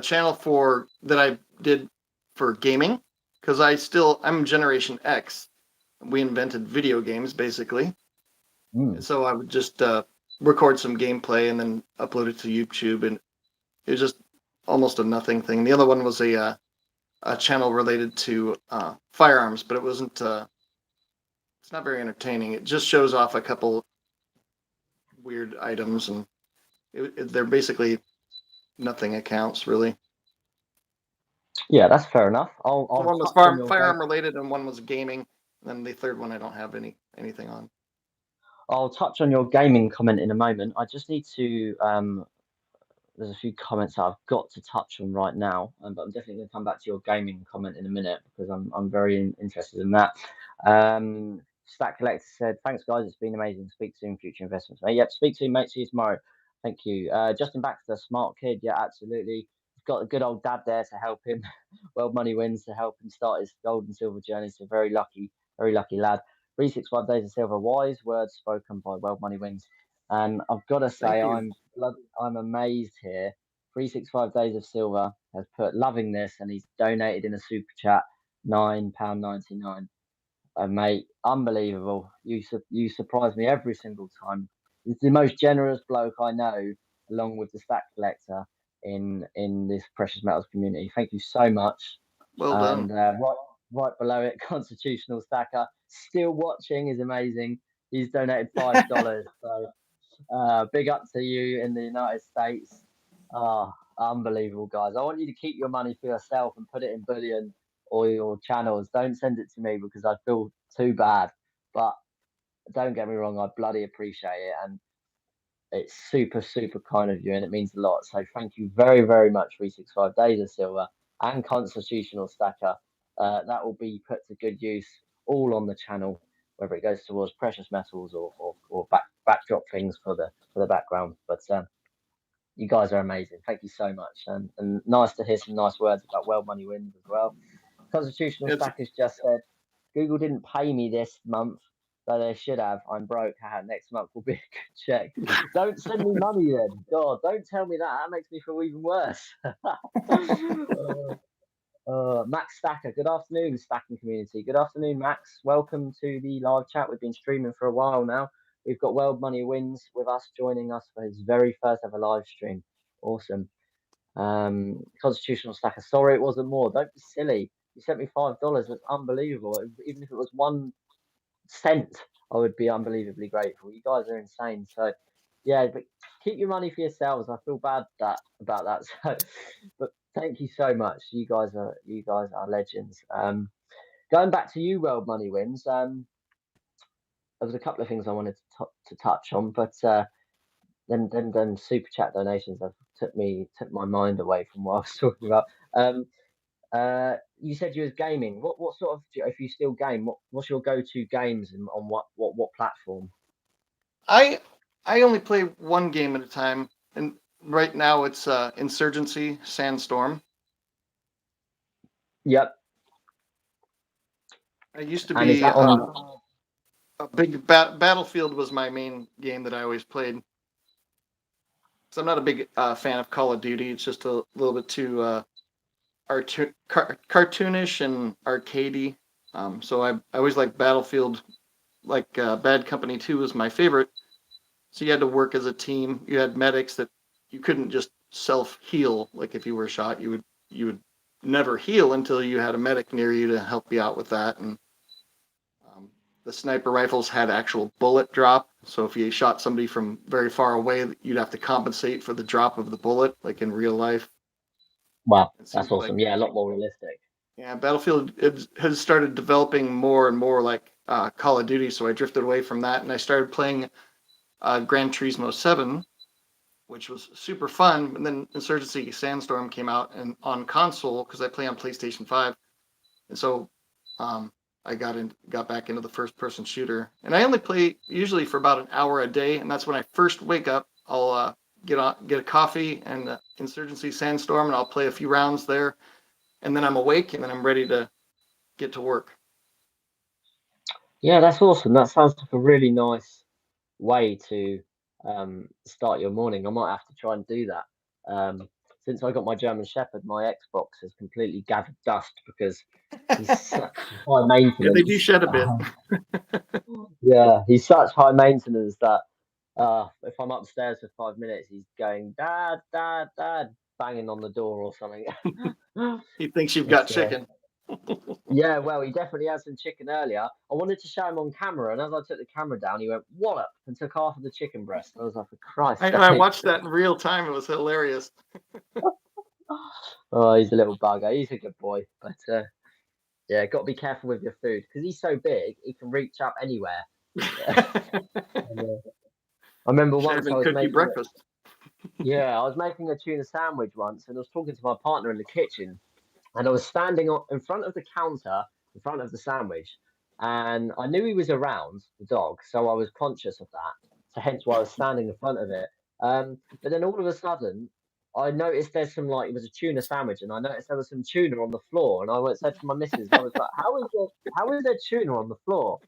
channel for that I did for gaming because I'm Generation X. We invented video games basically. So I would just record some gameplay and then upload it to YouTube, and it was just almost a nothing thing. The other one was a channel related to firearms, but it wasn't. It's not very entertaining. It just shows off a couple weird items, and they're basically nothing accounts really. Yeah, that's fair enough. I'll one was touch on your firearm related, and one was gaming. And then the third one I don't have anything on. I'll touch on your gaming comment in a moment. I just need to there's a few comments that I've got to touch on right now, but I'm definitely going to come back to your gaming comment in a minute because I'm very interested in that. Stack Collector said, "Thanks guys, it's been amazing. Speak soon, future investments." Mate. Yep, speak soon, mate. See you tomorrow. Thank you. Justin Baxter, smart kid. Yeah, absolutely. He's got a good old dad there to help him. World Money Wins to help him start his gold and silver journey. So very lucky lad. 365 Days of Silver, wise words spoken by World Money Wins. And I've got to say, I'm amazed here. 365 Days of Silver has put loving this, and he's donated in a super chat £9.99. Mate, unbelievable! You surprise me every single time. He's the most generous bloke I know, along with the Stack Collector in this precious metals community. Thank you so much. Well done. And right below it, Constitutional Stacker, still watching, is amazing. He's donated $5. So big up to you in the United States. Unbelievable, guys. I want you to keep your money for yourself and put it in bullion or your channels. Don't send it to me because I feel too bad. But don't get me wrong, I bloody appreciate it. And it's super, super kind of you, and it means a lot. So thank you very, very much, 365 Days of Silver and Constitutional Stacker. That will be put to good use all on the channel, whether it goes towards precious metals or backdrop things for the background. But you guys are amazing. Thank you so much, and nice to hear some nice words about World Money Wins as well. Constitutional Stackers just said, Google didn't pay me this month. Though they should have. I'm broke. Next month will be a good check. Don't send me money then. God, don't tell me that. That makes me feel even worse. Max Stacker, good afternoon, stacking community. Good afternoon, Max. Welcome to the live chat. We've been streaming for a while now. We've got World Money Wins with us, joining us for his very first ever live stream. Awesome. Constitutional Stacker, sorry it wasn't more. Don't be silly. You sent me $5. That's unbelievable. Even if it was 1 cent, I would be unbelievably grateful. You guys are insane. So, yeah, but keep your money for yourselves. I feel bad about that. So, but thank you so much. You guys are legends. Going back to you, World Money Wins. There was a couple of things I wanted to touch on, but them super chat donations have took my mind away from what I was talking about. You said you was gaming. What sort of, if you still game, what's your go-to games and on what platform? I only play one game at a time, and right now it's Insurgency Sandstorm. Yep. I used to And is be that on? a big Battlefield was my main game that I always played. So I'm not a big fan of Call of Duty. It's just a little bit too cartoonish and arcadey. So I always like Battlefield. Like Bad Company 2 was my favorite. So you had to work as a team. You had medics that you couldn't just self heal. Like if you were shot, you would never heal until you had a medic near you to help you out with that. And the sniper rifles had actual bullet drop. So if you shot somebody from very far away, you'd have to compensate for the drop of the bullet, like in real life. Wow, that's awesome. Yeah, a lot more realistic. Yeah, Battlefield has started developing more and more like Call of Duty. So I drifted away from that and I started playing Gran Turismo 7, which was super fun. And then Insurgency Sandstorm came out and on console because I play on PlayStation 5. And so I got back into the first person shooter. And I only play usually for about an hour a day, and that's when I first wake up. I'll get a coffee and Insurgency Sandstorm, and I'll play a few rounds there. And then I'm awake, and then I'm ready to get to work. Yeah, that's awesome. That sounds like a really nice way to start your morning. I might have to try and do that. Since I got my German Shepherd, my Xbox has completely gathered dust because he's such high maintenance. Yeah, they do shed a bit. Yeah, he's such high maintenance that if I'm upstairs for 5 minutes, he's going, Dad, Dad, Dad, banging on the door or something. He thinks you've got chicken. Yeah, well, he definitely had some chicken earlier. I wanted to show him on camera, and as I took the camera down, he went wallop and took half of the chicken breast. I was like, for Christ's sake. I watched that in real time. It was hilarious. Oh, he's a little bugger. He's a good boy, but yeah, got to be careful with your food because he's so big, he can reach up anywhere. I remember once I was making breakfast. Yeah, I was making a tuna sandwich once, and I was talking to my partner in the kitchen, and I was standing in front of the counter, in front of the sandwich, and I knew he was around, the dog, so I was conscious of that. So hence why I was standing in front of it. But then all of a sudden, I noticed there's some it was a tuna sandwich, and I noticed there was some tuna on the floor, and I said to my missus, I was like, how is there tuna on the floor?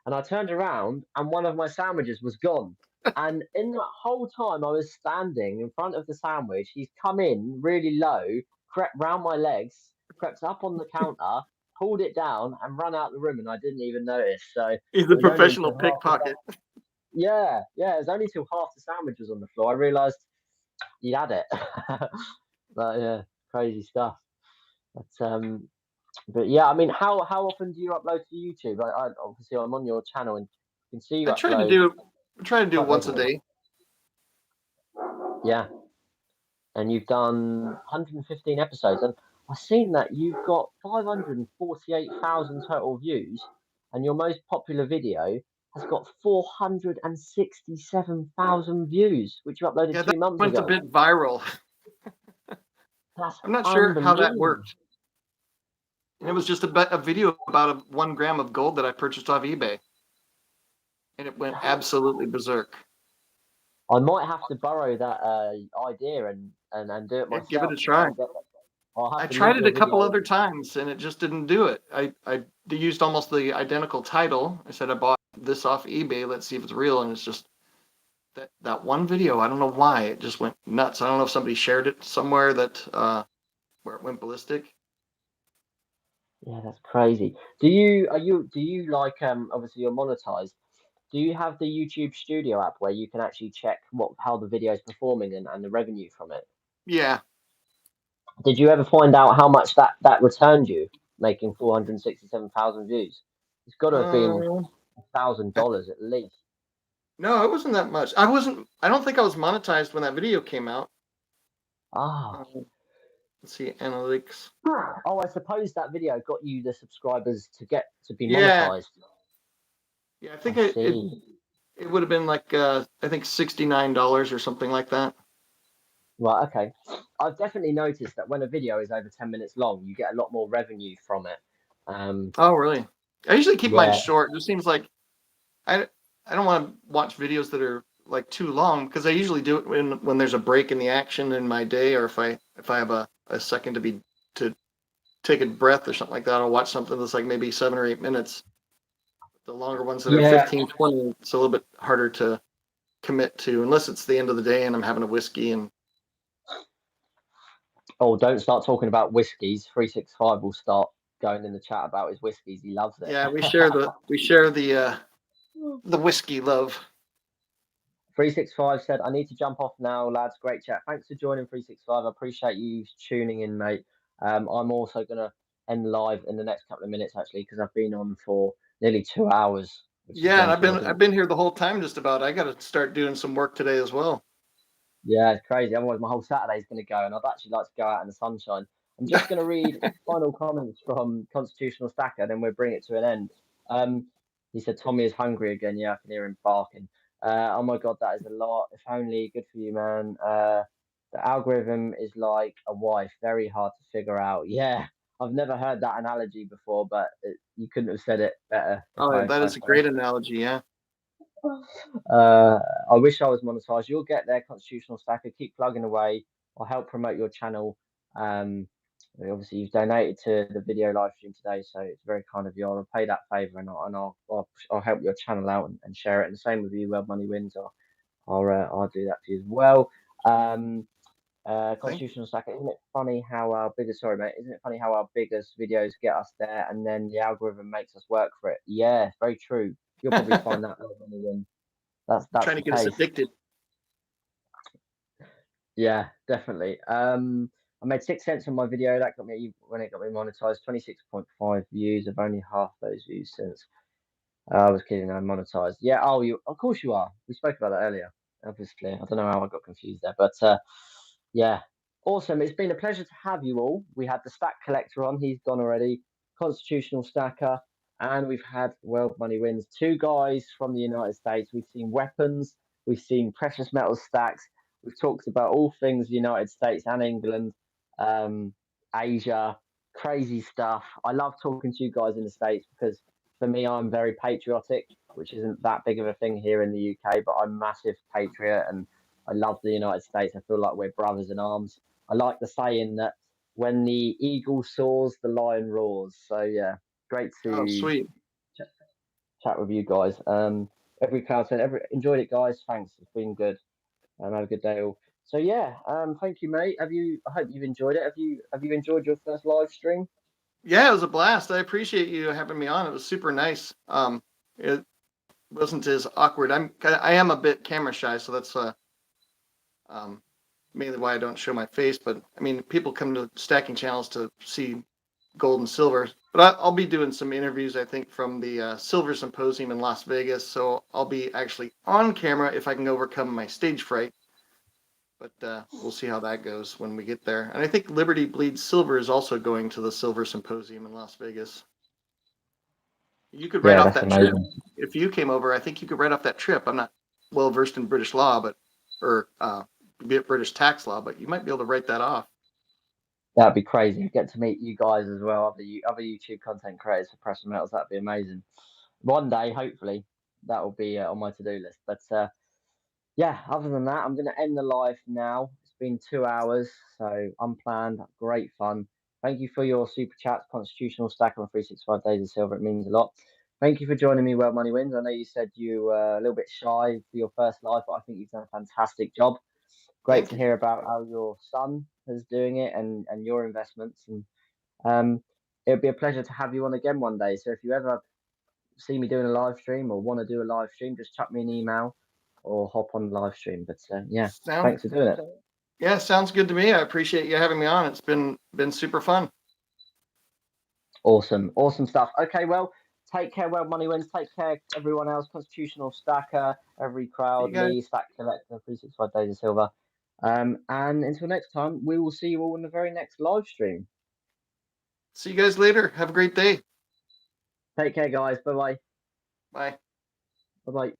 And I turned around, and one of my sandwiches was gone. And in that whole time I was standing in front of the sandwich, he's come in really low, crept round my legs, crept up on the counter, pulled it down, and run out the room, and I didn't even notice. So he's a professional pickpocket. Yeah, it was only till half the sandwich was on the floor I realised he had it. But yeah, crazy stuff. But yeah, I mean, how often do you upload to YouTube? I obviously I'm on your channel and you can see you upload. I try to do once a day. Yeah. And you've done 115 episodes. And I've seen that you've got 548,000 total views. And your most popular video has got 467,000 views, which you uploaded 2 months ago. Went a bit viral. I'm not sure how that worked. And it was just a video about 1 gram of gold that I purchased off eBay. And it went absolutely berserk. I might have to borrow that idea and do it myself. Give it a try. I tried it a couple other times and it just didn't do it. I used almost the identical title. I said I bought this off eBay. Let's see if it's real. And it's just that one video. I don't know why it just went nuts. I don't know if somebody shared it somewhere that where it went ballistic. Yeah, that's crazy. Do you like obviously you're monetized. Do you have the YouTube Studio app where you can actually check how the video is performing and the revenue from it? Yeah. Did you ever find out how much that returned you, making 467,000 views? It's got to have been Um, $1,000 at least. no, it wasn't that much. I don't think I was monetized when that video came out. Ah. Let's see, analytics. Oh, I suppose that video got you the subscribers to be Yeah. monetized. Yeah, I think I see. it would have been like I think $69 or something like that. Right, okay. I've definitely noticed that when a video is over 10 minutes long, you get a lot more revenue from it. Oh, really? I usually keep mine Yeah. short. It just seems like I don't want to watch videos that are like too long because I usually do it when there's a break in the action in my day, or if I have a second to take a breath or something like that. I'll watch something that's like maybe 7 or 8 minutes. The longer ones that are Yeah. 15, 20, it's a little bit harder to commit to unless it's the end of the day and I'm having a whiskey and Oh, don't start talking about whiskies. 365 will start going in the chat about his whiskies. He loves it. yeah, we share the whiskey love. 365 said, I need to jump off now, lads. Great chat. Thanks for joining 365. I appreciate you tuning in, mate. I'm also going to end live in the next couple of minutes, actually, because I've been on for nearly 2 hours. Yeah, and I've been here the whole time just about. I got to start doing some work today as well. Yeah, it's crazy. Otherwise, my whole Saturday's going to go, and I'd actually like to go out in the sunshine. I'm just going to read final comments from Constitutional Stacker, then we'll bring it to an end. He said, Tommy is hungry again. Yeah, I can hear him barking. Oh my God, that is a lot. If only, good for you, man. The algorithm is like a wife, very hard to figure out. Yeah, I've never heard that analogy before, but you couldn't have said it better. Oh, that is a great analogy. Yeah. I wish I was monetized. You'll get there, Constitutional Stacker. Keep plugging away. I'll help promote your channel. Obviously, you've donated to the video live stream today, so it's very kind of you. I'll repay that favor, and I'll help your channel out and share it. And the same with you, World Money Wins. I'll do that for you as well. Constitutional Stacker, isn't it funny how our biggest videos get us there, and then the algorithm makes us work for it? Yeah, very true. You'll probably find that World Money Wins. That's trying to get us addicted. Yeah, definitely. I made 6 cents on my video. That got me when it got me monetized. 26.5 views. I've only half those views since. I was kidding. I'm monetized. Yeah. Oh, of course you are. We spoke about that earlier. Obviously, I don't know how I got confused there, but yeah, awesome. It's been a pleasure to have you all. We had the Stack Collector on. He's gone already. Constitutional Stacker, and we've had World Money Wins. 2 guys from the United States. We've seen weapons. We've seen precious metal stacks. We've talked about all things United States and England, Asia, crazy stuff. I love talking to you guys in the States because for me, I'm very patriotic, which isn't that big of a thing here in the UK, but I'm a massive patriot and I love the United States. I feel like we're brothers in arms. I like the saying that when the eagle soars, the lion roars. So yeah, great to sweet. Chat with you guys. Every cloud said, enjoyed it, guys. Thanks, it's been good. Have a good day all. So yeah, thank you, mate. I hope you've enjoyed it. Have you enjoyed your first live stream? Yeah, it was a blast. I appreciate you having me on. It was super nice. It wasn't as awkward. I am a bit camera shy, so that's mainly why I don't show my face. But I mean, people come to stacking channels to see gold and silver. But I'll be doing some interviews, I think, from the Silver Symposium in Las Vegas. So I'll be actually on camera if I can overcome my stage fright. But we'll see how that goes when we get there. And I think Liberty Bleeds Silver is also going to the Silver Symposium in Las Vegas. You could write off that trip. If you came over, I think you could write off that trip. I'm not well versed in British law, or British tax law, but you might be able to write that off. That'd be crazy. Get to meet you guys as well, other YouTube content creators for Precious Metals. That'd be amazing. One day, hopefully, that will be on my to-do list. But yeah, other than that, I'm going to end the live now. It's been 2 hours, so unplanned, great fun. Thank you for your super chats, Constitutional Stacker, and 365 Days of Silver. It means a lot. thank you for joining me, World Money Wins. I know you said you were a little bit shy for your first live, but I think you've done a fantastic job. Great Thank to you. hear about how your son is doing it and your investments. And it'd be a pleasure to have you on again one day. So if you ever see me doing a live stream or want to do a live stream, just chuck me an email or hop on the live stream. But yeah, thanks for doing it. Yeah, sounds good to me. I appreciate you having me on. It's been super fun. Awesome stuff. Okay, well, take care, World Money Wins. Take care, everyone else. Constitutional Stacker, Every Crowd, You guys. me, Stack Collector, 365 Days of Silver. And until next time, we will see you all in the very next live stream. See you guys later. Have a great day. Take care, guys. Bye-bye. Bye. Bye-bye.